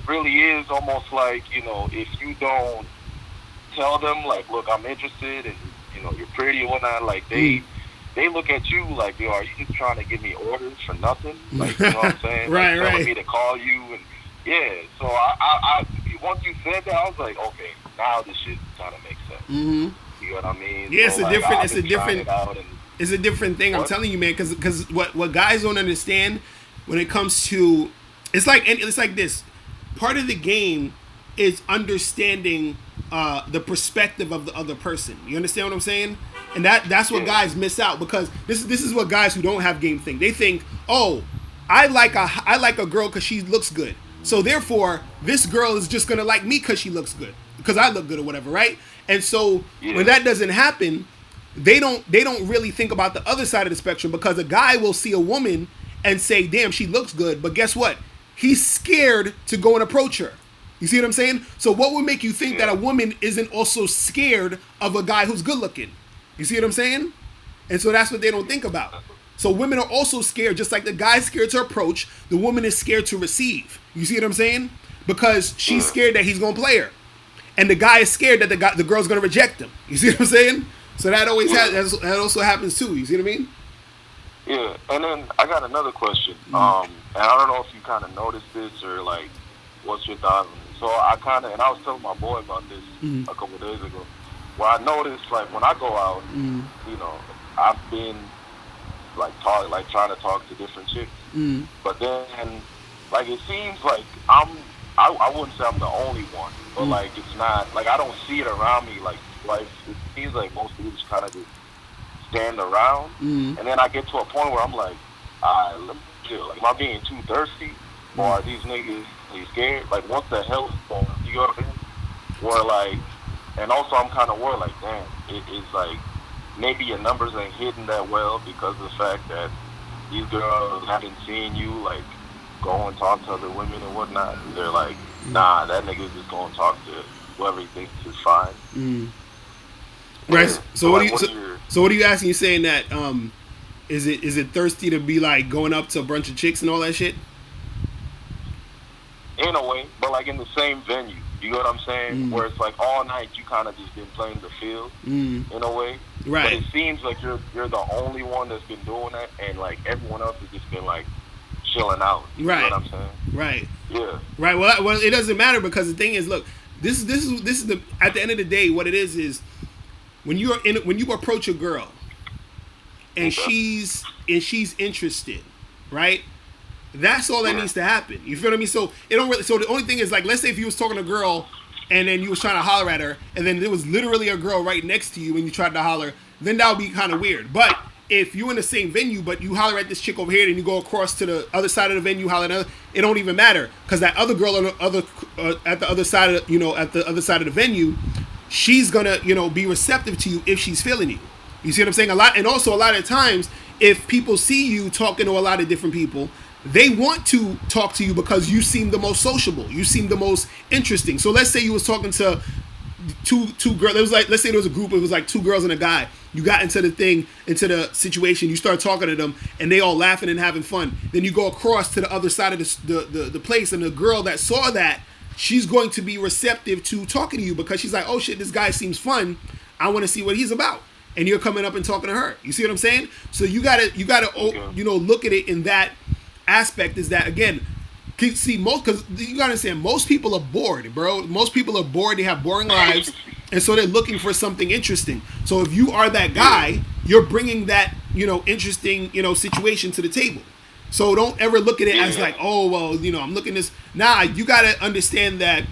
really is almost like, you know, if you don't tell them like, look, I'm interested and, you know, you're pretty and whatnot, like they look at you like, yo, are you just trying to give me orders for nothing? Like, you know what I'm saying? Right, like, telling right. me to call you and yeah. So I once you said that, I was like, okay, now this shit kind of makes sense. Mm-hmm. You know what I mean? Yeah, so, it's a different thing. I'm telling you, man, because what guys don't understand when it comes to, it's like this. Part of the game is understanding the perspective of the other person. You understand what I'm saying? And that's what guys miss out, because this is what guys who don't have game think. They think, oh, I like a girl because she looks good, so therefore this girl is just gonna like me because she looks good, because I look good or whatever, right? And so when that doesn't happen, they don't really think about the other side of the spectrum, because a guy will see a woman and say, damn, she looks good, but guess what? He's scared to go and approach her. You see what I'm saying? So what would make you think that a woman isn't also scared of a guy who's good looking? You see what I'm saying? And so that's what they don't think about. So women are also scared, just like the guy's scared to approach, the woman is scared to receive. You see what I'm saying? Because she's scared that he's gonna play her, and the guy is scared that the girl's gonna reject him. You see what I'm saying? So that always that also happens too. You see what I mean? Yeah, and then I got another question. And I don't know if you kind of noticed this or like, what's your thoughts on it? So I and I was telling my boy about this a couple of days ago. Where I noticed, like when I go out, you know, I've been like trying to talk to different chicks, but then like it seems like I wouldn't say I'm the only one, but like it's not like I don't see it around me like it seems like most people just kind of just stand around, and then I get to a point where I'm like, let me chill. Like, am I being too thirsty, or are these niggas really scared? Like, what the hell is going on? You know what I mean? Or like, and also I'm kind of worried, like, damn, it's like maybe your numbers ain't hitting that well because of the fact that these girls haven't seen you like go and talk to other women and whatnot. And they're like, nah, that nigga's just going to talk to whoever he thinks is fine. Right. So what are you asking? You saying that is it thirsty to be like going up to a bunch of chicks and all that shit? In a way, but like in the same venue. You know what I'm saying? Where it's like all night you kind of just been playing the field in a way. Right. But it seems like you're the only one that's been doing that, and like everyone else has just been like chilling out. You Right. know what I'm saying? Right. Yeah. Right. Well, it doesn't matter because the thing is, look, this is the at the end of the day, what it is when you approach a girl and she's interested, right? That's all that needs to happen. You feel what I mean? So it don't really. So the only thing is, like, let's say if you was talking to a girl and then you was trying to holler at her, and then there was literally a girl right next to you and you tried to holler, then that would be kind of weird. But if you in the same venue, but you holler at this chick over here, and you go across to the other side of the venue, holler at her, it don't even matter because that other girl on the other at the other side of at the other side of the venue, she's gonna be receptive to you if she's feeling you. You see what I'm saying? A lot, and also a lot of times, if people see you talking to a lot of different people, they want to talk to you because you seem the most sociable. You seem the most interesting. So let's say you was talking to two girls. It was like, let's say there was a group. It was like 2 girls and a guy. You got into the situation. You start talking to them, and they all laughing and having fun. Then you go across to the other side of the place, and the girl that saw that, she's going to be receptive to talking to you because she's like, oh shit, this guy seems fun. I want to see what he's about. And you're coming up and talking to her. You see what I'm saying? So you gotta look at it in that aspect. Is that, again, see, most, because you gotta understand, most people are bored, bro. Most people are bored. They have boring lives, and so they're looking for something interesting. So if you are that guy, you're bringing that interesting situation to the table. So don't ever look at it as like, oh well, I'm looking this. Nah, you gotta understand that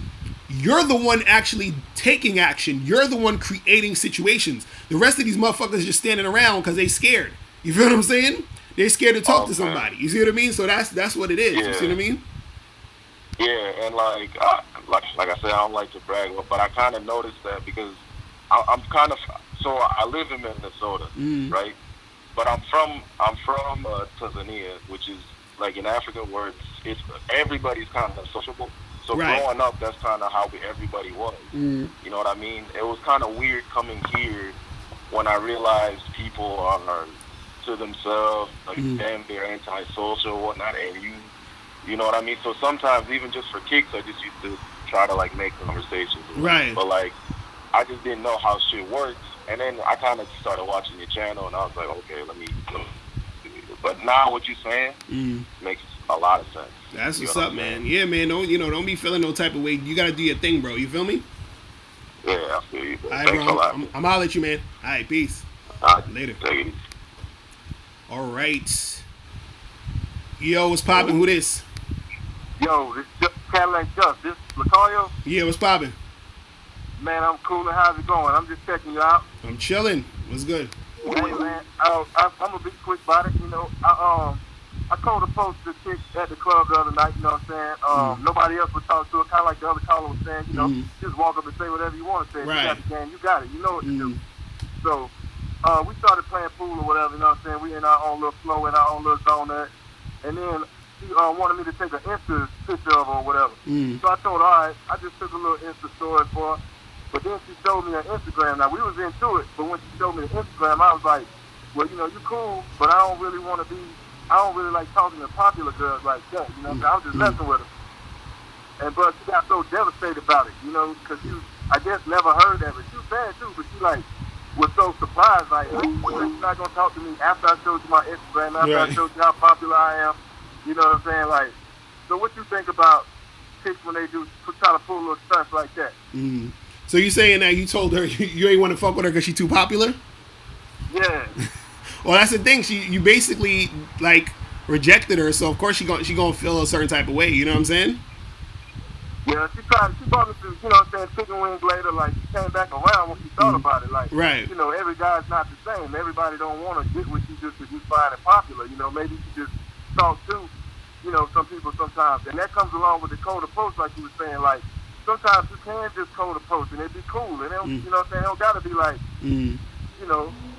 you're the one actually taking action. You're the one creating situations. The rest of these motherfuckers just standing around because they scared. You feel what I'm saying? They're scared to talk to somebody. You see what I mean? So that's what it is. Yeah. You see what I mean? Yeah, and like I said, I don't like to brag, but I kind of noticed that because I'm kind of, so I live in Minnesota, right? But I'm from Tanzania, which is like in Africa where it's everybody's kind of sociable. So growing up, that's kind of how everybody was. You know what I mean? It was kind of weird coming here when I realized people are to themselves, like damn, they're antisocial or whatnot, and you know what I mean? So sometimes, even just for kicks, I just used to try to like make conversations. Right. But like, I just didn't know how shit works. And then I kind of started watching your channel, and I was like, okay, let me. But now what you're saying makes a lot of sense. That's what's up, man. Yeah, man. Don't be feeling no type of way. You gotta do your thing, bro. You feel me? Yeah, I feel you. All right, Thanks bro. a lot. I'm holler at you, man. All right, peace. Later. Take it easy. All right. Yo, what's poppin'? Who this? Yo, this Cadillac Just. This Locario? Yeah, what's poppin'? Man, I'm cool. And how's it going? I'm just checking you out. I'm chilling. What's good? Hey, man, I'm gonna be quick about it. I called a post to chick at the club the other night. You know what I'm saying? Nobody else would talk to her. Kind of like the other caller was saying. Just walk up and say whatever you want to say. Right. You got the game. You got it. You know what to do. So we started playing pool or whatever. You know what I'm saying? We in our own little flow, in our own little zone there. And then she wanted me to take an Insta picture of her or whatever. So I told her, all right. I just took a little Insta story for her. But then she showed me her Instagram. Now, we was into it, but when she showed me the Instagram, I was like, well, you cool, but I don't really like talking to popular girls like that, I was just messing with her. And, but she got so devastated about it, because she, I guess, never heard of it. She was bad, too, but she, was so surprised, you're not going to talk to me after I showed you my Instagram, after I showed you how popular I am, you know what I'm saying? So what you think about chicks when they do try to pull little stunts like that? So you saying that you told her you ain't want to fuck with her because she too popular? Yeah. Well, that's the thing. You basically rejected her, so of course she gonna feel a certain type of way. You know what I'm saying? Yeah, she brought me to, chicken wings later. She came back around when she thought about it. Right. Every guy's not the same. Everybody don't want to get with you just because you find it popular. Maybe you just talk to, some people sometimes, and that comes along with the code of post, like you were saying, sometimes you can just code a post and it'd be cool. And it don't, you know what I'm saying? It don't gotta be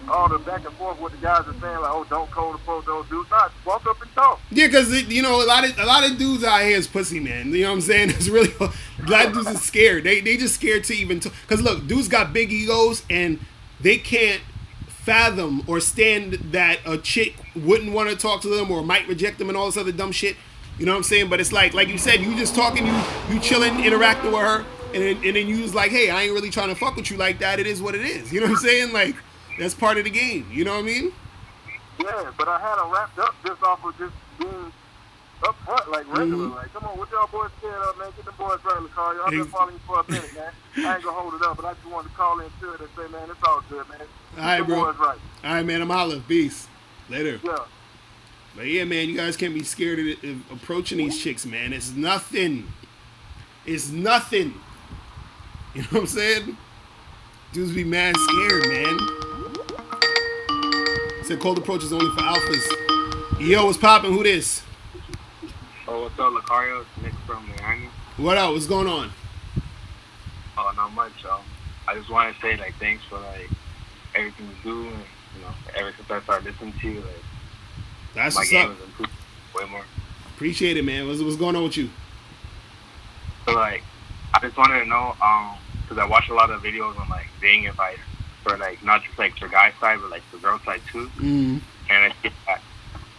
all the back and forth what the guys are saying, oh, don't code a post, don't do not. Walk up and talk. Yeah, because a lot of dudes out here is pussy, man. You know what I'm saying? It's really a lot of dudes are scared. They just scared to even talk. Because look, dudes got big egos and they can't fathom or stand that a chick wouldn't want to talk to them or might reject them and all this other dumb shit. You know what I'm saying? But it's like you said, you just talking, you chilling, interacting with her, and then you was like, hey, I ain't really trying to fuck with you like that. It is what it is. You know what I'm saying? That's part of the game. You know what I mean? Yeah, but I had her wrapped up just off of just being up front, like regular. Like, come on, what y'all boys scared of, man? Get the boys right, Locario. I've been following you for a minute, man. I ain't gonna hold it up, but I just wanted to call in to it and say, man, it's all good, man. All right, the bro. boys right. All right, man. I'm Olive. Peace. Later. Yeah. But yeah, man, you guys can't be scared of approaching these chicks, man. It's nothing. It's nothing. You know what I'm saying? Dudes be mad scared, man. Said cold approach is only for alphas. Yo, what's poppin'? Who this? Oh, what's up, Locario? It's Nick from Miami. What up? What's going on? Oh, not much. I just want to say, like, thanks for, like, everything you do. And, you know, ever since I started listening to you, like, That's my what's game up. has improved way more. Appreciate it, man. What's going on with you? So, like, I just wanted to know, because I watch a lot of videos on, like, dating advice for, like, not just, like, for guy side, but, like, for girl side, too. Mm-hmm. And I think that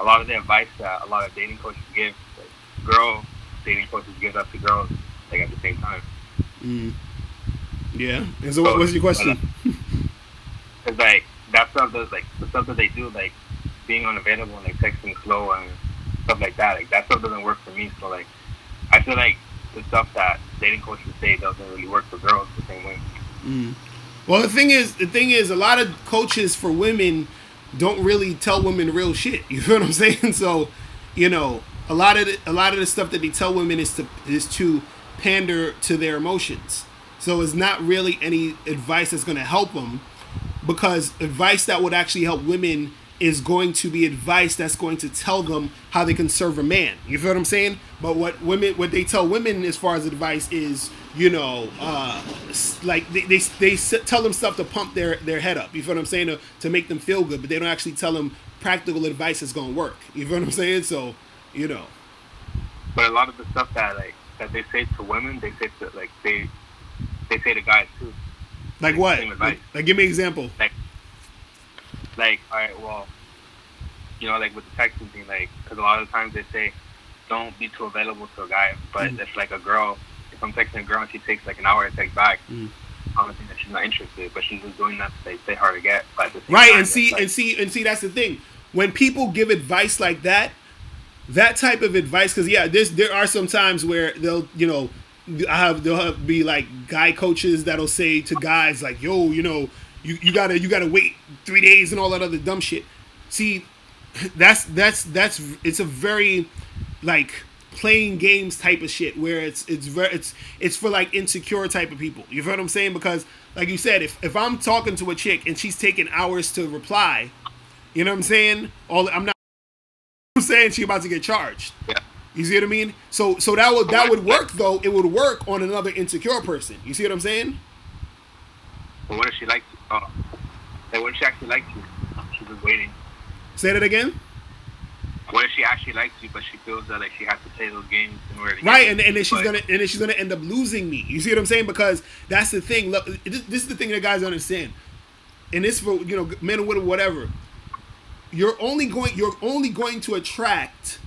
a lot of the advice that a lot of dating coaches give, like, girl dating coaches give up to girls, like, at the same time. Mm-hmm. Yeah. And so what's your question? It's like, that stuff does, like, the stuff that they do, like, being unavailable and, like, texting slow and stuff like that, like, that stuff doesn't work for me. So, like, I feel like the stuff that dating coaches say doesn't really work for girls the same way. Mm. Well, the thing is, a lot of coaches for women don't really tell women real shit. You feel what I'm saying? So, you know, a lot of the stuff that they tell women is to pander to their emotions. So it's not really any advice that's going to help them, because advice that would actually help women is going to be advice that's going to tell them how they can serve a man. You feel what I'm saying? But what they tell women as far as advice is, you know, like they tell them stuff to pump their head up. You feel what I'm saying? To make them feel good, but they don't actually tell them practical advice that's going to work. You feel what I'm saying? So, you know. But a lot of the stuff that they say to women, they say to, like, they say to guys too. Like what? Like give me an example. Like, all right, well, you know, like with the texting thing, like, because a lot of times they say, don't be too available to a guy. But if, like, a girl, if I'm texting a girl and she takes, like, an hour to text back, I don't think that she's not interested, but she's just doing that to, like, stay hard to get. But at the same time, and see, that's the thing. When people give advice like that type of advice, because yeah, there are some times where they'll, you know, there'll be like guy coaches that'll say to guys like, yo, you know, you gotta wait 3 days and all that other dumb shit. See, that's it's a very like playing games type of shit where it's for like insecure type of people. You feel what I'm saying? Because like you said, if I'm talking to a chick and she's taking hours to reply, you know what I'm saying? I'm saying she about to get charged. Yeah. You see what I mean? So that would work though. It would work on another insecure person. You see what I'm saying? But what if she likes you? Like, what if she actually likes you? She's just waiting. Say that again. What if she actually likes you, but she feels that, like, she has to play those games in order to right, get and then she's gonna end up losing me. You see what I'm saying? Because that's the thing. Look, this is the thing that guys understand, and this for, you know, men or women, whatever. You're only going to attract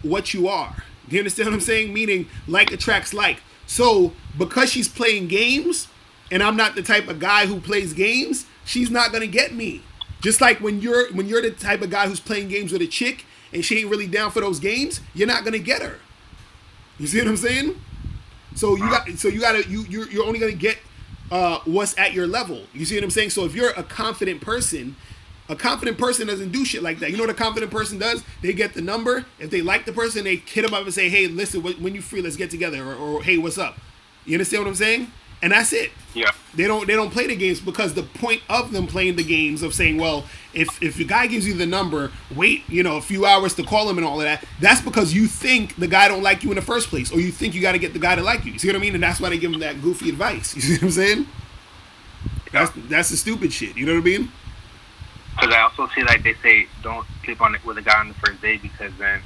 what you are. Do you understand what I'm saying? Meaning, like attracts like. So because she's playing games, and I'm not the type of guy who plays games, she's not gonna get me. Just like when you're the type of guy who's playing games with a chick and she ain't really down for those games, you're not gonna get her. You see what I'm saying? So you're only gonna get what's at your level. You see what I'm saying? So if you're a confident person doesn't do shit like that. You know what a confident person does? They get the number. If they like the person, they hit them up and say, hey, listen, when you free, let's get together. Or hey, what's up? You understand what I'm saying? And that's it. Yeah. They don't play the games, because the point of them playing the games of saying, well, if the guy gives you the number, wait, you know, a few hours to call him and all of that, that's because you think the guy don't like you in the first place, or you think you got to get the guy to like you. You see what I mean? And that's why they give him that goofy advice. You see what I'm saying? That's the stupid shit. You know what I mean? Because I also see, like, they say don't sleep with a guy on the first date, because then,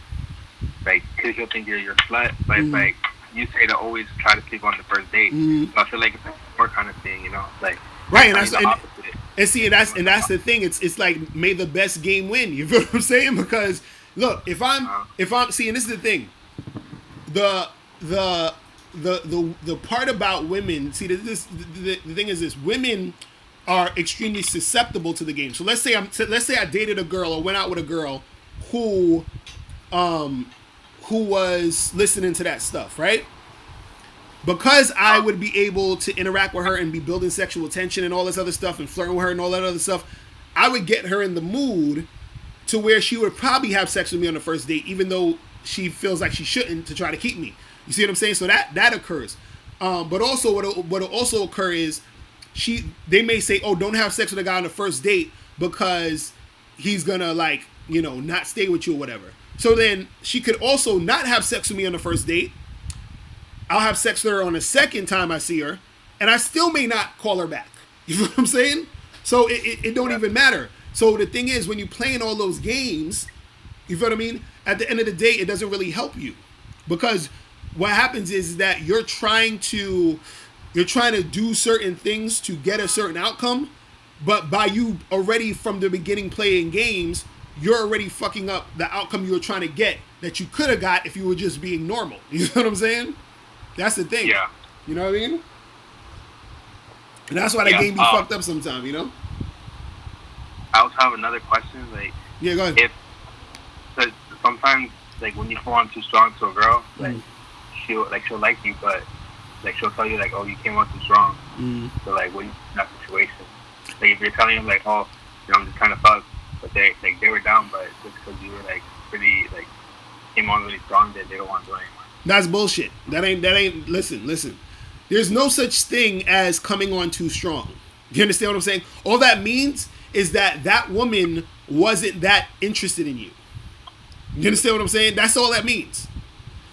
like, because he'll think you're your slut. But it's like, you say to always try to sleep on the first date. So I feel like it's a more kind of thing, you know, like, right. And that's the thing. It's like, may the best game win. You feel what I'm saying? Because look, if I'm seeing, this is the thing. The part about women. See, the thing is this: women are extremely susceptible to the game. So let's say I dated a girl or went out with a girl who who was listening to that stuff, right? Because I would be able to interact with her and be building sexual tension and all this other stuff and flirting with her and all that other stuff, I would get her in the mood to where she would probably have sex with me on the first date, even though she feels like she shouldn't, to try to keep me. You see what I'm saying? So that occurs. But also what'll also occur is they may say, oh, don't have sex with a guy on the first date because he's gonna, like, you know, not stay with you or whatever. So then she could also not have sex with me on the first date. I'll have sex with her on the second time I see her, and I still may not call her back. You know what I'm saying? So it don't even matter. So the thing is, when you're playing all those games, you feel what I mean? At the end of the day, it doesn't really help you, because what happens is that you're trying to do certain things to get a certain outcome, but by you already from the beginning playing games, you're already fucking up the outcome you were trying to get that you could have got if you were just being normal. You know what I'm saying? That's the thing. Yeah. You know what I mean? And that's why the game be fucked up sometimes, you know? I also have another question. Like, yeah, go ahead. Because sometimes, like, when you fall on too strong to a girl, like, she'll like you, but, like, she'll tell you, like, oh, you came on too strong. So, like, what do you do in that situation? Like, if you're telling them, like, oh, you know, I'm just kind of fucked, but they were down, but just because you were, like, pretty, like, came on really strong, that they don't want to do it anymore. That's bullshit. That ain't. Listen. There's no such thing as coming on too strong. You understand what I'm saying? All that means is that woman wasn't that interested in you. You understand what I'm saying? That's all that means.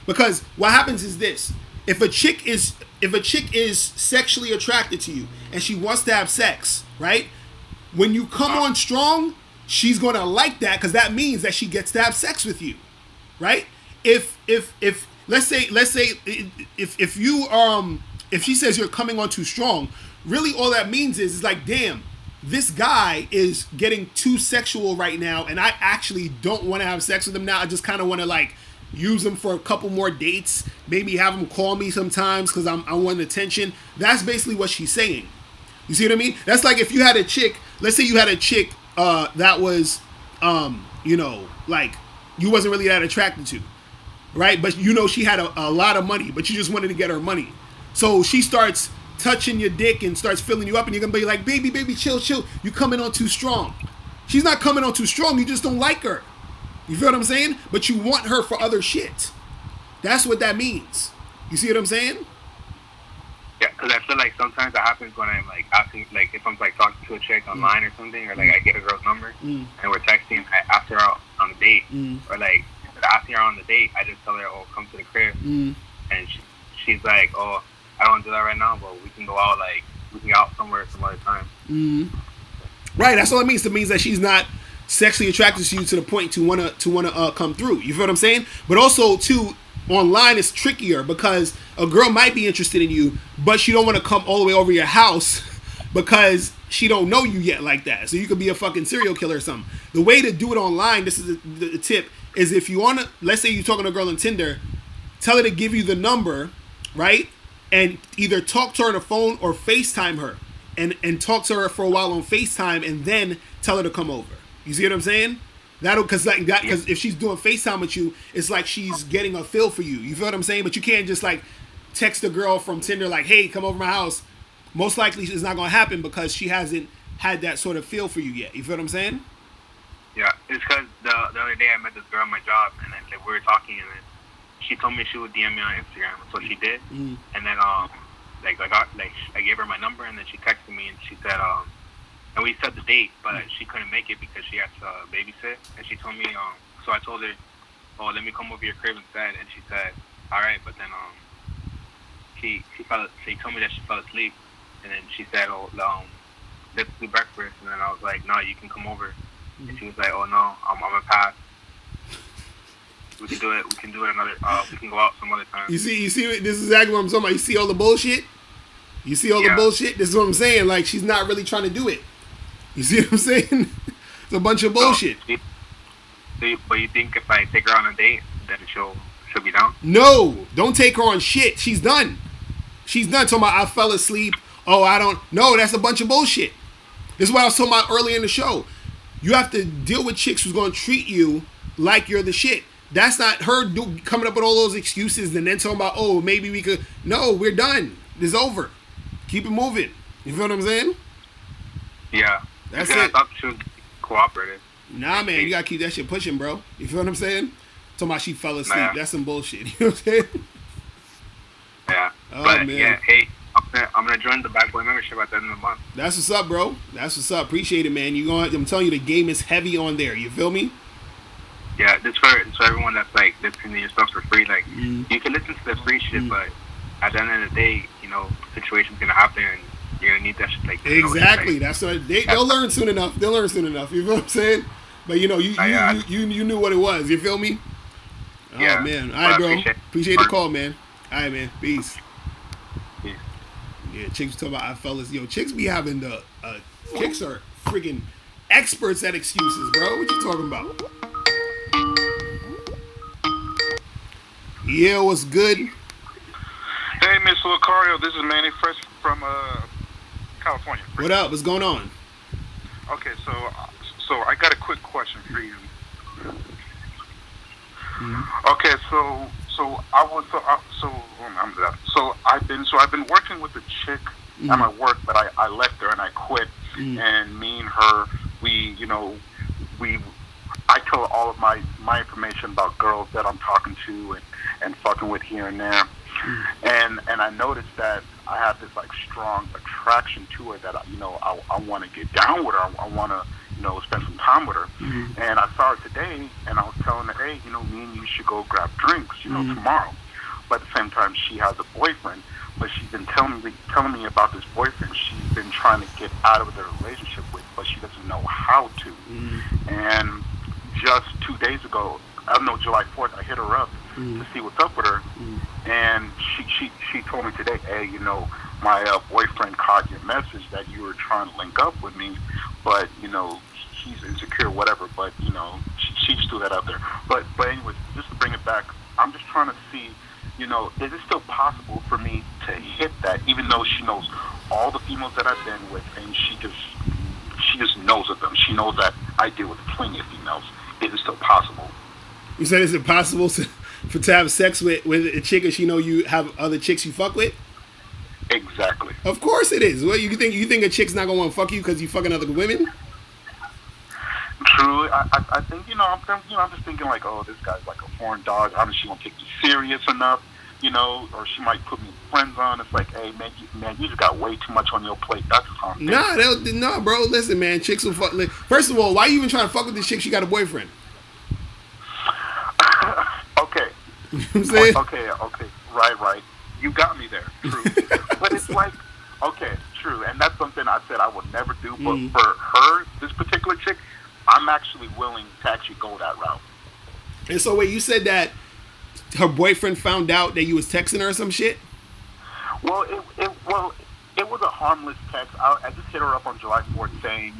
Because what happens is this: if a chick is sexually attracted to you and she wants to have sex, right? When you come on strong, she's gonna like that, because that means that she gets to have sex with you, right? If let's say if she says you're coming on too strong, really all that means is like, damn, this guy is getting too sexual right now, and I actually don't want to have sex with him now. I just kind of want to, like, use him for a couple more dates, maybe have him call me sometimes because I want attention. That's basically what she's saying. You see what I mean? That's like if you had a chick, let's say you had a chick that was, you know, like, you wasn't really that attracted to, right? But you know she had a lot of money, but you just wanted to get her money. So she starts touching your dick and starts filling you up, and you're going to be like, baby, chill. You coming on too strong. She's not coming on too strong. You just don't like her. You feel what I'm saying? But you want her for other shit. That's what that means. You see what I'm saying? Yeah, because I feel like sometimes that happens when I'm, like, asking, like, if I'm, like, talking to a chick online or something, or, like, I get a girl's number, and we're texting, I ask her out on a date, or, like, instead of asking her on the date, I just tell her, oh, come to the crib, and she's like, oh, I don't want to do that right now, but we can go out, like, we can go out somewhere some other time. Right, that's all it means. It means that she's not sexually attracted to you to the point to wanna come through. You feel what I'm saying? But also, too, online it's trickier because a girl might be interested in you, but she don't want to come all the way over your house because she don't know you yet like that. So you could be a fucking serial killer or something. The way to do it online, this is the tip, is if you want to, let's say you're talking to a girl on Tinder, tell her to give you the number, right? And either talk to her on the phone or FaceTime her, and talk to her for a while on FaceTime, and then tell her to come over. You see what I'm saying? That'll, because if she's doing FaceTime with you, it's like she's getting a feel for you. You feel what I'm saying? But you can't just, like, text a girl from Tinder like, hey, come over my house. Most likely it's not gonna happen because she hasn't had that sort of feel for you yet. You feel what I'm saying? Yeah, it's because the other day I met this girl at my job, and then, like, we were talking, and then she told me she would DM me on Instagram, so she did. And then I gave her my number, and then she texted me, and she said and we set the date, but she couldn't make it because she had to babysit, and she told me so I told her, oh, let me come over your crib instead, and she said, all right, but then she told me that she fell asleep, and then she said, oh, let's do breakfast, and then I was like, no, you can come over, and she was like, oh no, I'm gonna pass. We can do it another. We can go out some other time. You see. This is exactly what I'm talking about. You see all the bullshit. The bullshit. This is what I'm saying. Like, she's not really trying to do it. You see what I'm saying? It's a bunch of bullshit. But you think if I take her on a date, then she'll be down? No, don't take her on shit. She's done. Talking about I fell asleep. Oh, I don't. No, that's a bunch of bullshit. This is what I was talking about earlier in the show. You have to deal with chicks who's going to treat you like you're the shit. That's not her coming up with all those excuses and then talking about, oh, maybe we could. No, we're done. It's over. Keep it moving. You feel what I'm saying? Yeah. That's I it. thought she was cooperative. Nah, man, you gotta keep that shit pushing, bro. You feel what I'm saying? Talking about she fell asleep. Nah. That's some bullshit. You know what I'm saying? Yeah. Oh, but man. yeah, hey, I'm gonna join the Bad Boy membership at the end of the month. That's what's up, bro. That's what's up. Appreciate it, man. I'm telling you, the game is heavy on there. You feel me? Yeah, it's for everyone that's like listening to your stuff for free. Like you can listen to the free shit, but at the end of the day, you know, situation's gonna happen and you're gonna need that shit. Like exactly. That's what they'll learn soon enough. They'll learn soon enough. You feel what I'm saying? But you know, you knew what it was. You feel me? Oh yeah. man. All right, bro. Appreciate the call, man. All right, man. Peace. Peace. Yeah, chicks talking about I fell asleep. Yo, chicks be having the chicks are freaking experts at excuses, bro. What you talking about? Yeah, what's good? Hey, Mr. Locario, this is Manny Fresh from California. What up? What's going on? Okay, so I got a quick question for you. Okay, I've been working with a chick at my work, but I left her and I quit. And me and her, I tell all of my information about girls that I'm talking to and fucking with here and there. And I noticed that I have this like strong attraction to her that I want to get down with her. I want to spend some time with her. And I saw her today, and I was telling her, hey, me and you should go grab drinks, tomorrow. But at the same time, she has a boyfriend, but she's been telling me about this boyfriend she's been trying to get out of the relationship with, but she doesn't know how to. And just 2 days ago, I don't know, July 4th, I hit her up to see what's up with her, and she told me today, hey, my boyfriend caught your message that you were trying to link up with me, but he's insecure, whatever. But she just threw that out there. But anyways, just to bring it back, I'm just trying to see, is it still possible for me to hit that, even though she knows all the females that I've been with, and she just knows of them. She knows that I deal with plenty of females. Is it still possible? You said is it possible to have sex with a chick and she know you have other chicks you fuck with? Exactly. Of course it is. What you think? You think a chick's not gonna want to fuck you because you fucking other women? True. I think I'm just thinking like, oh, this guy's like a foreign dog. I don't know if she won't take me serious enough, or she might put me in friend zone. It's like, hey, man, you just got way too much on your plate. That's something. Nah, bro. Listen, man, chicks will fuck. First of all, why are you even trying to fuck with this chick? She got a boyfriend. Okay. You know what I'm saying? Okay. Right. You got me there. True. But it's like, okay, true. And that's something I said I would never do. But for her, this particular chick, I'm actually willing to actually go that route. And so, wait, you said that her boyfriend found out that you was texting her or some shit? Well, it was a harmless text. I just hit her up on July 4th saying,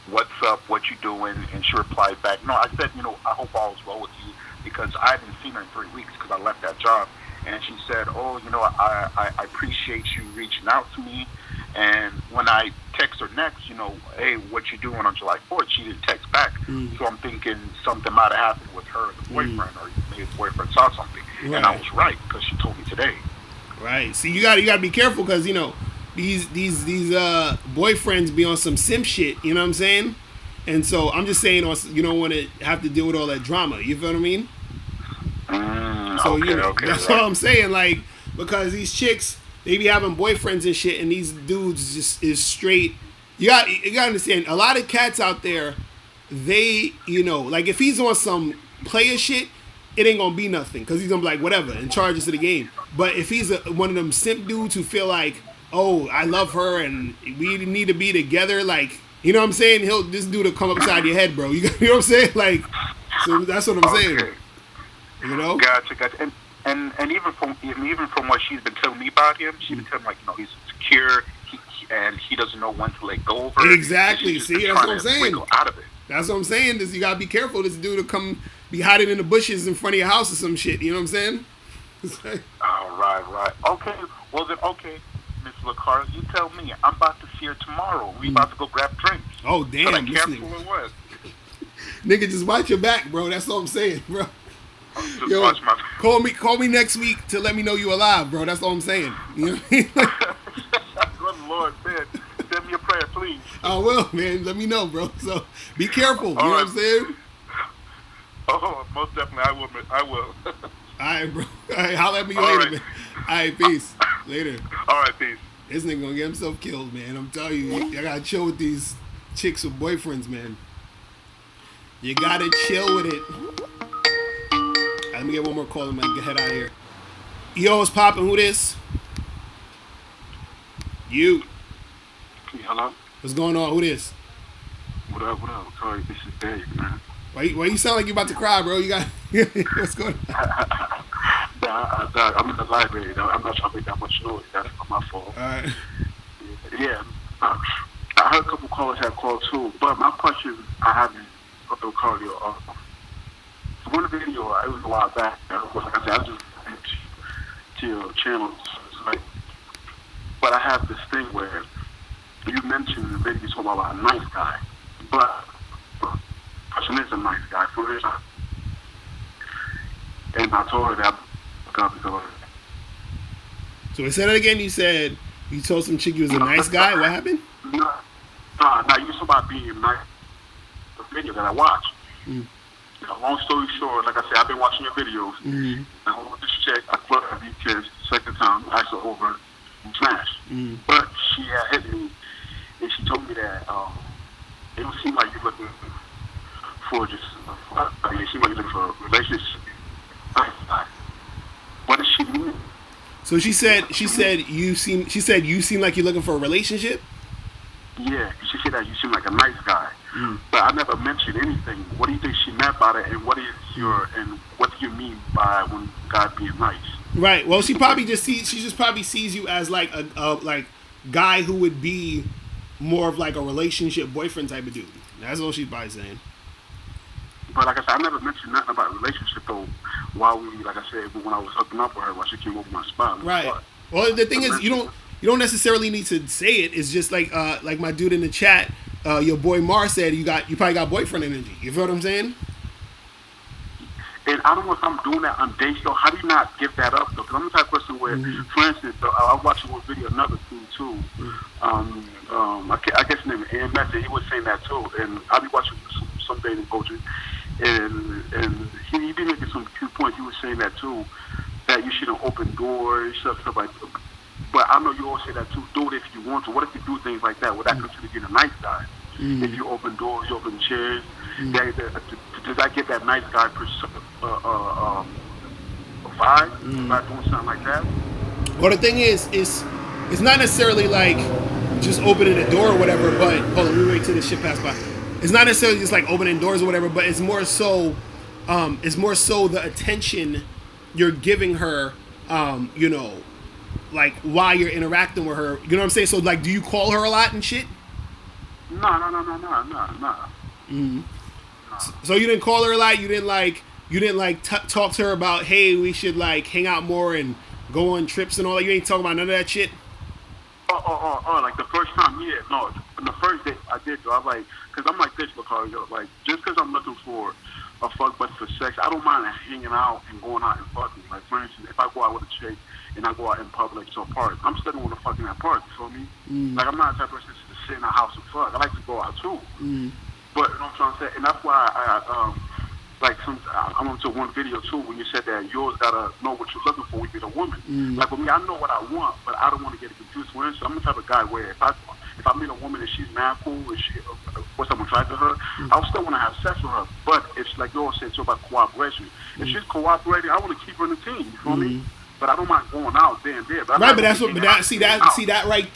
what's up, what you doing? And she replied back, no, I said, I hope all is well with you, because I haven't seen her in 3 weeks because I left that job. And she said, oh, I appreciate you reaching out to me. And when I text her next, hey, what you doing on July 4th? She didn't text back. So I'm thinking something might have happened with her and the boyfriend, or maybe the boyfriend saw something. Right. And I was right, because she told me today. Right. See, you gotta be careful, because these boyfriends be on some simp shit. You know what I'm saying? And so I'm just saying, you don't want to have to deal with all that drama. You feel what I mean? So okay, that's right. all I'm saying. Like, because these chicks, they be having boyfriends and shit, and these dudes just is straight. You got to understand, a lot of cats out there, they, like if he's on some player shit, it ain't gonna be nothing, because he's gonna be like, whatever, and charges to the game. But if he's one of them simp dudes who feel like, oh, I love her and we need to be together, like, you know what I'm saying? This dude will come upside your head, bro. You know what I'm saying? Like, so that's what I'm saying. Gotcha. And even from what she's been telling me about him, she's been telling me, like, he's insecure, and he doesn't know when to let go of her. Exactly. See, that's what I'm saying. Out of it. That's what I'm saying. You gotta be careful. This dude will come be hiding in the bushes in front of your house or some shit. You know what I'm saying? Oh, right. Okay. Well then, okay, Miss Locario, you tell me. I'm about to see her tomorrow. We about to go grab drinks. Oh damn! Should I cancel or what? Nigga, just watch your back, bro. That's all I'm saying, bro. Just Yo, watch my. call me next week to let me know you alive, bro. That's all I'm saying. You know what I mean? Good Lord, man. Send me a prayer, please. I will, man. Let me know, bro. So be careful. You know what I'm saying? Oh, most definitely, I will. I will. All right, bro. All right, holla at me All later, right. man. All right, peace. Later. All right, peace. This nigga gonna get himself killed, man. I'm telling you, I gotta chill with these chicks with boyfriends, man. You gotta chill with it. Let me get one more call and get head out of here. Yo, what's poppin'? Who this? You. Hello? What's going on? Who this? What up, Corey? This is Dave, man. Why you sound like you about to cry, bro? You got what's going on? I'm in the library. I'm not trying to make that much noise. That's not my fault. All right. Yeah. I heard a couple callers have called too, but my question I haven't got the Locario. One video, it was a while back. Like I said, I just went to your channel. Like, but I have this thing where you mentioned in the video you talk about a nice guy, but the person is a nice guy for real. And I told her that because So we said it again. You said you told some chick you was a nice guy. What happened? no, you talk about being nice. The video that I watched. Mm. Long story short, like I said, I've been watching your videos. Mm-hmm. And with this chick, I flirted her because second time I asked her over and smashed. Mm-hmm. But she had hit me, and she told me that it don't seem like you're looking for just. It seems like you're looking for a relationship. What does she mean? So she said you seem like you're looking for a relationship. Yeah, she said that you seem like a nice guy, but I never mentioned anything. What do you think she meant by that, and what do you mean by when God being nice? Right. Well, she just probably sees you as like a like guy who would be more of like a relationship boyfriend type of dude. That's all she's probably saying. But like I said, I never mentioned nothing about a relationship though. While like I said, when I was hooking up with her, while she came over my spot. Right. Well, the thing is, you don't necessarily need to say it. It's just like my dude in the chat, your boy Mar said you probably got boyfriend energy. You feel what I'm saying? And I don't know if I'm doing that on dates though. How do you not give that up though? Because I'm the type of person where, for instance, I was watching one video, another thing too. I guess his name is AMS, and he was saying that too. And I'll be watching some dating coaches, and he be making some cute points. He was saying that too, that you shouldn't open doors, stuff like that. But I know you all say that too. Do it if you want to. What if you do things like that? Would that consider being a nice guy? If you open doors, you open chairs, does that get that nice guy vibe by doing something like that? Well, the thing is, it's not necessarily like just opening a door or whatever. But hold on, let me wait till this shit pass by. It's not necessarily just like opening doors or whatever. But it's more so the attention you're giving her. You know, like while you're interacting with her. You know what I'm saying? So like, do you call her a lot and shit? No. Mm-hmm. So you didn't call her a lot. You didn't talk to her about, hey, we should like hang out more and go on trips and all that. You ain't talking about none of that shit. Like the first time, yeah, no. The first date I did, though, I was like, because I'm like this, Locario, like just because I'm looking for a fuck but for sex, I don't mind hanging out and going out and fucking. Like for instance, if I go out with a chick and I go out in public to a park, I'm still going to fuck in that park. You feel me? Like I'm not the type of person to sit in a house and fuck. I like to go out too. But you know what I'm trying to say, and that's why I went to one video too when you said that you always gotta know what you're looking for when you're a woman. Like with me, I know what I want, but I don't want to get it confused. For instance, I'm the type of guy where if I meet a woman and she's mad cool and what's I'm attracted to her, I'll still want to have sex with her. But it's like you always said, it's about cooperation. If she's cooperating, I want to keep her in the team. You feel me? But I don't mind going out there and there. But right, but that's what. But that right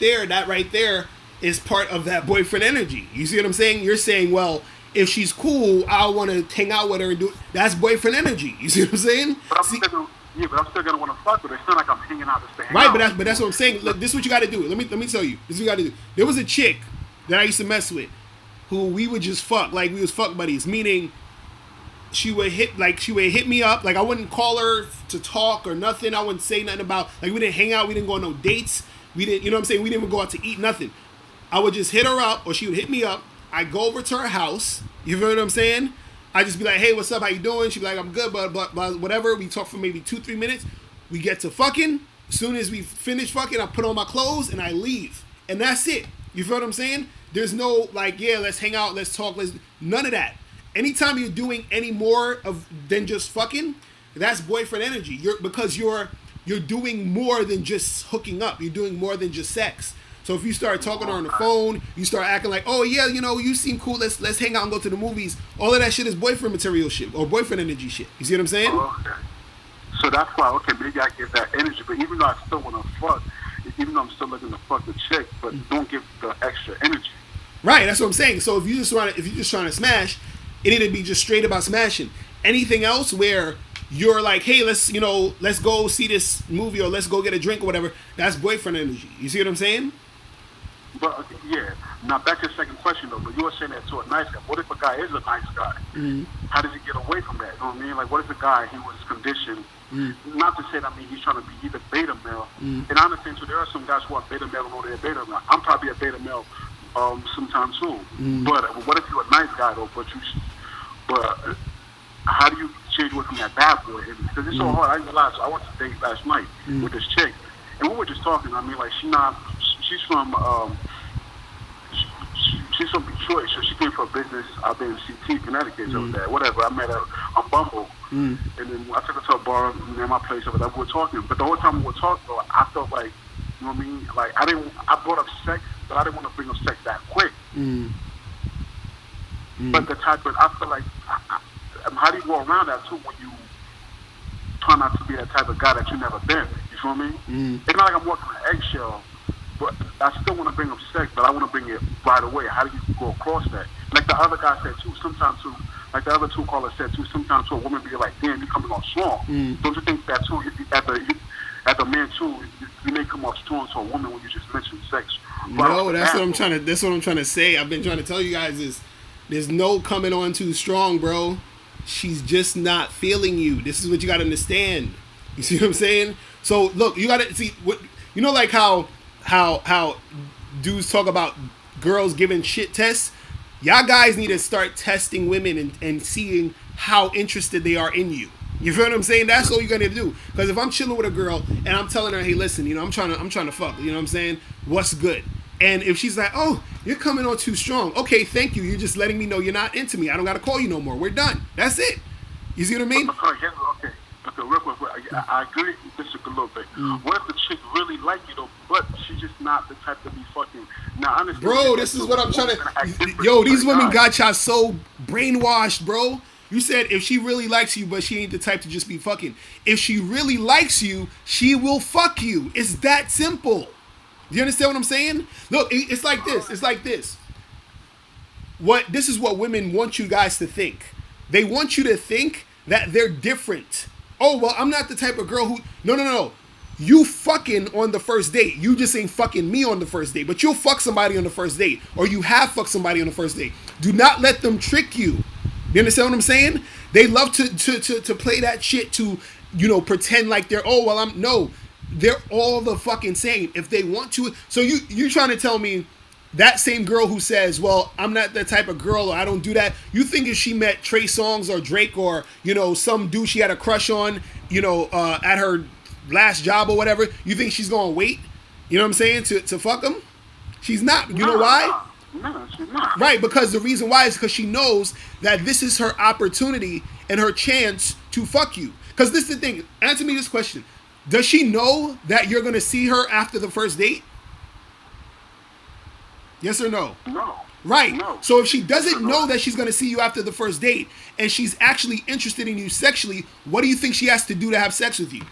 there is part of that boyfriend energy. You see what I'm saying? You're saying, well, if she's cool, I want to hang out with her and do. That's boyfriend energy. You see what I'm saying? But I'm still gonna want to fuck with her. It's not like I'm hanging out to stay. Right, but that's what I'm saying. Look, this is what you got to do. Let me tell you. This is what you got to do. There was a chick that I used to mess with, who we would just fuck, like we was fuck buddies. Meaning, she would hit me up. Like I wouldn't call her to talk or nothing. I wouldn't say nothing about, like, we didn't hang out. We didn't go on no dates. We didn't, you know what I'm saying? We didn't even go out to eat, nothing. I would just hit her up, or she would hit me up. I go over to her house. You feel what I'm saying? I just be like, hey, what's up? How you doing? She be like, I'm good, but whatever. We talk for maybe 2-3 minutes. We get to fucking. As soon as we finish fucking, I put on my clothes and I leave, and that's it. You feel what I'm saying? There's no like, yeah, let's hang out, let's talk, let's none of that. Anytime you're doing any more of than just fucking, that's boyfriend energy. Because you're doing more than just hooking up. You're doing more than just sex. So if you start talking to her on the phone, you start acting like, oh yeah, you seem cool. Let's hang out and go to the movies. All of that shit is boyfriend material shit or boyfriend energy shit. You see what I'm saying? Oh, okay. So that's why, okay, maybe I get that energy, but even though I still want to fuck, even though I'm still looking to fuck the chick, but don't give the extra energy. Right, that's what I'm saying. So if you're just trying to smash, it need to be just straight about smashing. Anything else where you're like, hey, let's go see this movie or let's go get a drink or whatever, that's boyfriend energy. You see what I'm saying? But yeah, now back to the second question though. But you were saying that to a nice guy. What if a guy is a nice guy? Mm-hmm. How does he get away from that? You know what I mean? Like, what if a guy he was conditioned? Not to say that he's trying to be either beta male. And I understand too. There are some guys who are beta male and know they're beta male. I'm probably a beta male sometimes too. But what if you're a nice guy though? But how do you change away from that bad boy? Because it's so hard. I ain't gonna lie. So I went to date last night with this chick, and we were just talking. I mean, like she's from she's from Detroit, so she came for business out there in CT, Connecticut, over there. Whatever. I met her on Bumble, and then I took her to a bar near my place over there. We were talking, but the whole time we were talking, though, I felt like, you know what I mean? Like I brought up sex, but I didn't want to bring up sex that quick. But the type of, I feel like, how do you go around that too when you try not to be that type of guy that you've never been? You feel me? It's not like I'm walking on an eggshell, but I still want to bring up sex, but I want to bring it right away. How do you go across that? Like the other guy said too, sometimes too, like the other two callers said too, sometimes to a woman be like, damn, you coming off strong. Don't you think that too, as a man too, you may come off strong to a woman when you just mention sex? No, that's what I'm trying to say. I've been trying to tell you guys is there's no coming on too strong, bro. She's just not feeling you. This is what you got to understand. You see what I'm saying? So look, you got to see what, you know, like how dudes talk about girls giving shit tests. Y'all guys need to start testing women and seeing how interested they are in you. You feel what I'm saying? That's all you're gonna do. Because if I'm chilling with a girl and I'm telling her, hey, listen, you know, I'm trying to fuck. You know what I'm saying? What's good? And if she's like, oh, you're coming on too strong. Okay, thank you. You're just letting me know you're not into me. I don't gotta call you no more. We're done. That's it. You see what I mean? Okay, real quick. I agree with this a little bit. What if the chick really like you though, but she's just not the type to be fucking? Now, honestly, bro, this is what I'm trying to. Yo, these women got y'all so brainwashed, bro. You said if she really likes you, but she ain't the type to just be fucking. If she really likes you, she will fuck you. It's that simple. Do you understand what I'm saying? Look, it's like this. It's like this. This is what women want you guys to think. They want you to think that they're different. Oh, well, I'm not the type of girl who... No. You fucking on the first date. You just ain't fucking me on the first date. But you'll fuck somebody on the first date. Or you have fucked somebody on the first date. Do not let them trick you. You understand what I'm saying? They love to play that shit to, you know, pretend like they're... Oh, well, No. They're all the fucking same. If they want to... So you're trying to tell me that same girl who says, well, I'm not that type of girl or I don't do that. You think if she met Trey Songz or Drake or, you know, some dude she had a crush on, you know, at her last job or whatever, you think she's going to wait? You know what I'm saying? To fuck him? She's not. You know why? No, she's not. Right, because the reason why is because she knows that this is her opportunity and her chance to fuck you. Because this is the thing. Answer me this question. Does she know that you're going to see her after the first date? Yes or no? No. Right. No. So if she doesn't know that she's going to see you after the first date and she's actually interested in you sexually, what do you think she has to do to have sex with you?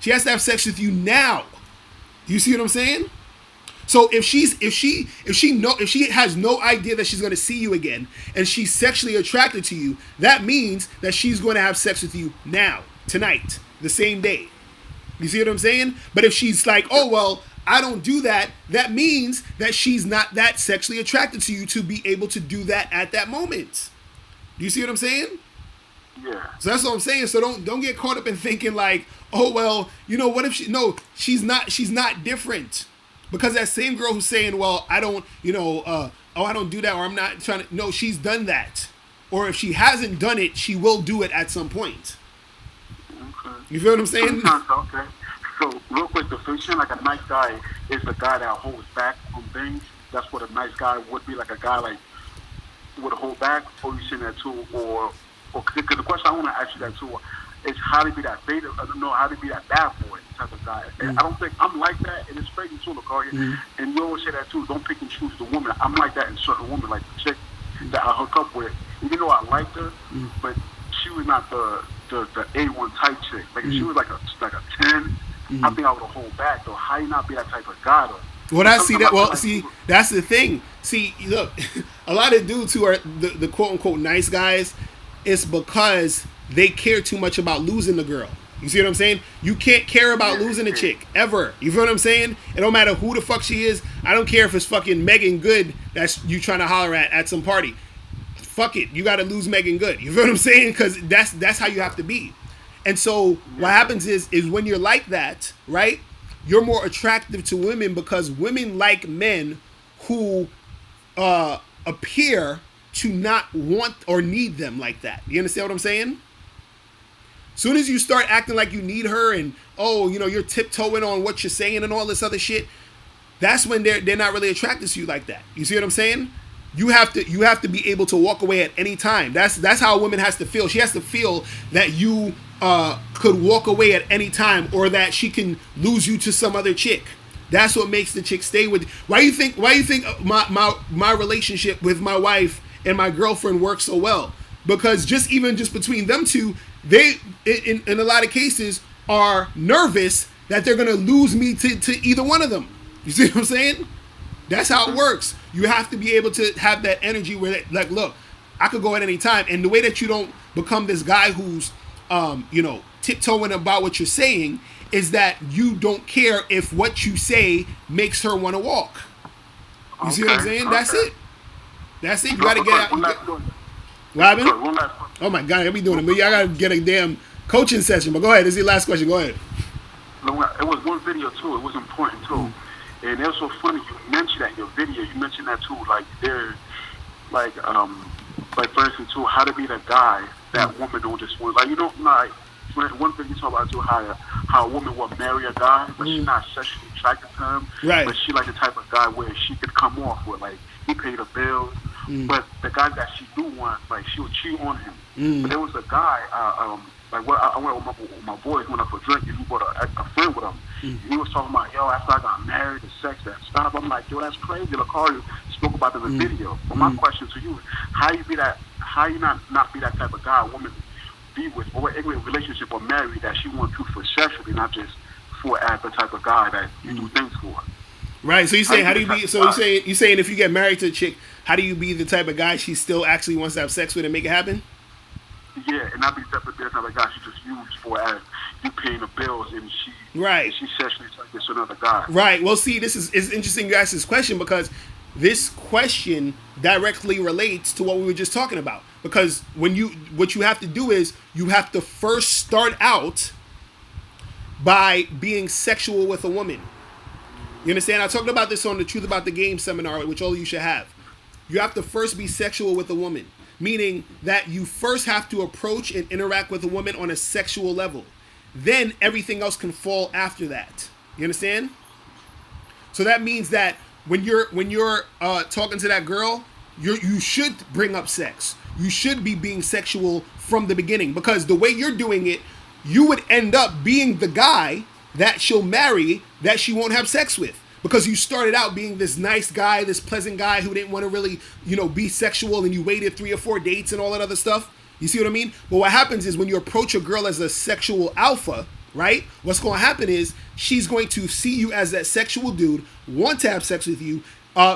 She has to have sex with you now. You see what I'm saying? So if she has no idea that she's going to see you again and she's sexually attracted to you, that means that she's going to have sex with you now, tonight, the same day. You see what I'm saying? But if she's like, oh, well, I don't do that, that means that she's not that sexually attracted to you to be able to do that at that moment. Do you see what I'm saying? Yeah. So that's what I'm saying. So don't get caught up in thinking like, oh, well, you know, what if she's not different. Because that same girl who's saying, well, I don't, you know, I don't do that or I'm not trying to, no, she's done that. or if she hasn't done it, she will do it at some point. Okay. You feel what I'm saying? Okay. So real quick, the fiction, like a nice guy is the guy that holds back on things. That's what a nice guy would be, like a guy like would hold back. Or you saying that too, or because the question I want to ask you that too is how to be that beta. I don't know how to be that bad boy type of guy. And I don't think I'm like that, and it's crazy too, Locario. And you always say that too. Don't pick and choose the woman. I'm like that in certain women, like the chick that I hook up with. Even though I liked her, but she was not the A1 type chick. Like if she was like a 10, I think I would hold back. Though how you not be that type of guy though? Well, that's the thing. See, look, a lot of dudes who are the quote unquote nice guys, it's because they care too much about losing the girl. You see what I'm saying? You can't care about losing a chick ever. You feel what I'm saying? It don't matter who the fuck she is. I don't care if it's fucking Megan Good that's you trying to holler at some party. Fuck it, you got to lose Megan Good. You feel what I'm saying? Because that's how you have to be. And so what happens is when you're like that, right? You're more attractive to women because women like men who appear to not want or need them like that. You understand what I'm saying? Soon as you start acting like you need her and you're tiptoeing on what you're saying and all this other shit, that's when they're not really attracted to you like that. You see what I'm saying? You have to be able to walk away at any time. That's how a woman has to feel. She has to feel that you could walk away at any time, or that she can lose you to some other chick. That's what makes the chick stay with you. Why you think my relationship with my wife and my girlfriend works so well? Because just between them two, they in a lot of cases are nervous that they're gonna lose me to either one of them. You see what I'm saying? That's how it works. You have to be able to have that energy where, like, look, I could go at any time. And the way that you don't become this guy who's, tiptoeing about what you're saying is that you don't care if what you say makes her want to walk. You see what I'm saying? That's it. That's it. You got to get out. What happened? Oh, my God. I be doing it. I got to get a damn coaching session. But go ahead. This is your last question. Go ahead. It was one video, too. It was important, too. And it was so funny, you mentioned that in your video, you mentioned that too, like they're, like for instance too, how to be the guy that woman don't just want, like, you don't, like, one thing you talk about too, how a woman will marry a guy, but she's not sexually attracted to him, right? But she like the type of guy where she could come off with, like, he paid the bills, but the guy that she do want, like, she would cheat on him. But there was a guy, I went with my boys, went up for a drink, and he brought a friend with him. He was talking about, after I got married, the sex that stopped. I'm like, that's crazy. Locario spoke about it in the video. But my question to you is, how you not be that type of guy, woman, be with, or in a relationship or married that she wants you for sexually, not just for as the type of guy that you do things for. Right. So you saying how do you be? So you saying if you get married to a chick, how do you be the type of guy she still actually wants to have sex with and make it happen? Yeah, and not be the type of guy she just used for as you paying the bills and she sexually attracted to another guy. Right. Well, see, it's interesting you ask this question because this question directly relates to what we were just talking about. Because what you have to do is you have to first start out by being sexual with a woman. You understand? I talked about this on the Truth About the Game seminar, which all of you should have. You have to first be sexual with a woman. Meaning that you first have to approach and interact with a woman on a sexual level. Then everything else can fall after that. You understand? So that means that when you're talking to that girl, you should bring up sex. You should be being sexual from the beginning, because the way you're doing it, you would end up being the guy that she'll marry that she won't have sex with. Because you started out being this nice guy, this pleasant guy who didn't want to really, be sexual, and you waited 3 or 4 dates and all that other stuff. You see what I mean? But what happens is when you approach a girl as a sexual alpha, right? What's going to happen is she's going to see you as that sexual dude, want to have sex with you,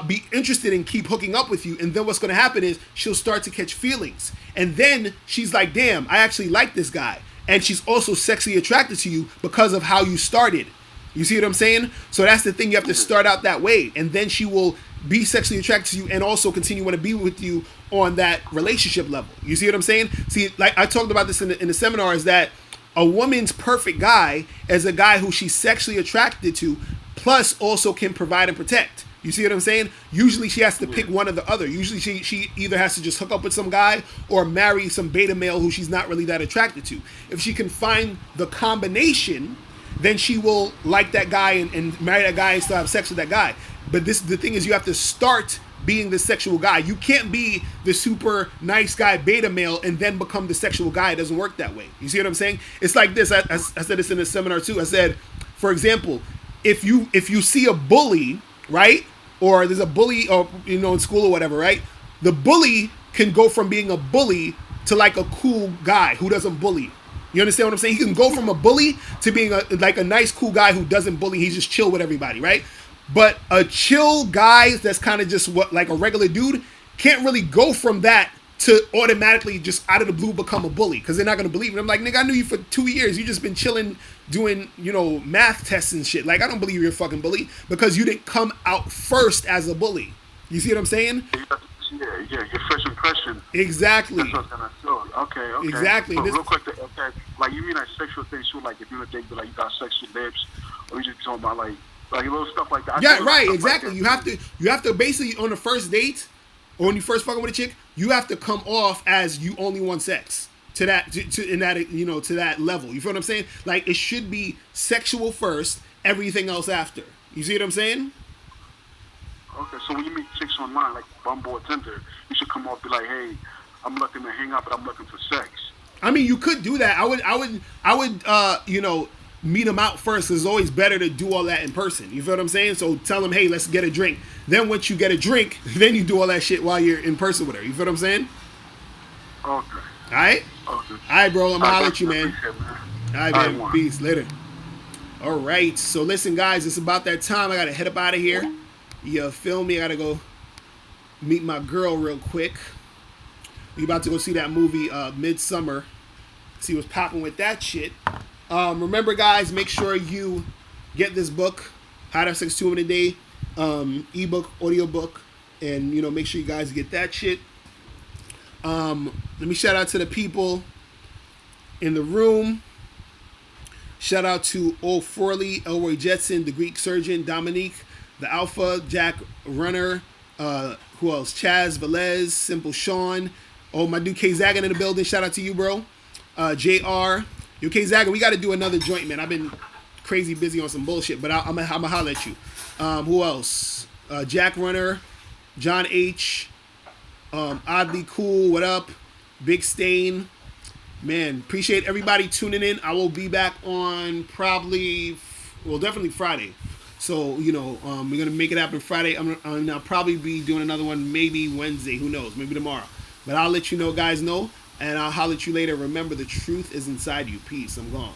be interested and keep hooking up with you. And then what's going to happen is she'll start to catch feelings. And then she's like, damn, I actually like this guy. And she's also sexually attracted to you because of how you started. You see what I'm saying? So that's the thing. You have to start out that way. And then she will be sexually attracted to you and also continue to want to be with you on that relationship level. You see what I'm saying? See, like I talked about this in the seminar, is that a woman's perfect guy is a guy who she's sexually attracted to, plus also can provide and protect. You see what I'm saying? Usually she has to pick one or the other. Usually she either has to just hook up with some guy or marry some beta male who she's not really that attracted to. If she can find the combination, then she will like that guy and marry that guy and still have sex with that guy. But the thing is, you have to start being the sexual guy. You can't be the super nice guy beta male and then become the sexual guy. It doesn't work that way. You see what I'm saying? It's like this. I said this in a seminar too. I said, for example, if you see a bully, right? Or there's a bully, or in school or whatever, right? The bully can go from being a bully to like a cool guy who doesn't bully. You understand what I'm saying? He can go from a bully to being like a nice, cool guy who doesn't bully. He's just chill with everybody, right? But a chill guy that's kind of just like a regular dude can't really go from that to automatically just out of the blue become a bully, because they're not going to believe it. I'm like, nigga, I knew you for 2 years. You just been chilling doing, math tests and shit. Like, I don't believe you're a fucking bully because you didn't come out first as a bully. You see what I'm saying? Yeah, your first impression. Exactly. That's what's gonna show. Okay. Exactly. So real quick, like you mean like sexual things too, like if you're a date, like you got sexual lips, or you just talking about like little stuff like that. Yeah, right, exactly. Like you have to basically on the first date, or when you first fucking with a chick, you have to come off as you only want sex to that to that level. You feel what I'm saying? Like, it should be sexual first, everything else after. You see what I'm saying? Okay, so when you meet chicks online, like Bumble or Tinder, you should come off be like, hey, I'm looking to hang out, but I'm looking for sex. I mean, you could do that. I would meet them out first. It's always better to do all that in person. You feel what I'm saying? So tell them, hey, let's get a drink. Then once you get a drink, then you do all that shit while you're in person with her. You feel what I'm saying? Okay. All right? Okay. All right, bro. I'm going to holler at you, man. All right, man. All right, Peace. Later. All right. So listen, guys, it's about that time. I got to head up out of here. You feel me? I got to go meet my girl real quick. We about to go see that movie, Midsummer. See what's popping with that shit. Remember, guys, make sure you get this book, How to Have Sex 2 Women a Day, ebook, audiobook, and make sure you guys get that shit. Let me shout out to the people in the room. Shout out to Old Forley, Elroy Jetson, the Greek surgeon, Dominique, the Alpha, Jack Runner, who else? Chaz Velez, Simple Sean. Oh, my dude K Zagan in the building. Shout out to you, bro. JR. Yo, K Zagan, we got to do another joint, man. I've been crazy busy on some bullshit, but I'm going to holler at you. Who else? Jack Runner, John H., Oddly Cool, what up? Big Stain. Man, appreciate everybody tuning in. I will be back on definitely Friday. So, we're going to make it happen Friday. I'll probably be doing another one maybe Wednesday. Who knows? Maybe tomorrow. But I'll let you guys know. And I'll holler at you later. Remember, the truth is inside you. Peace. I'm gone.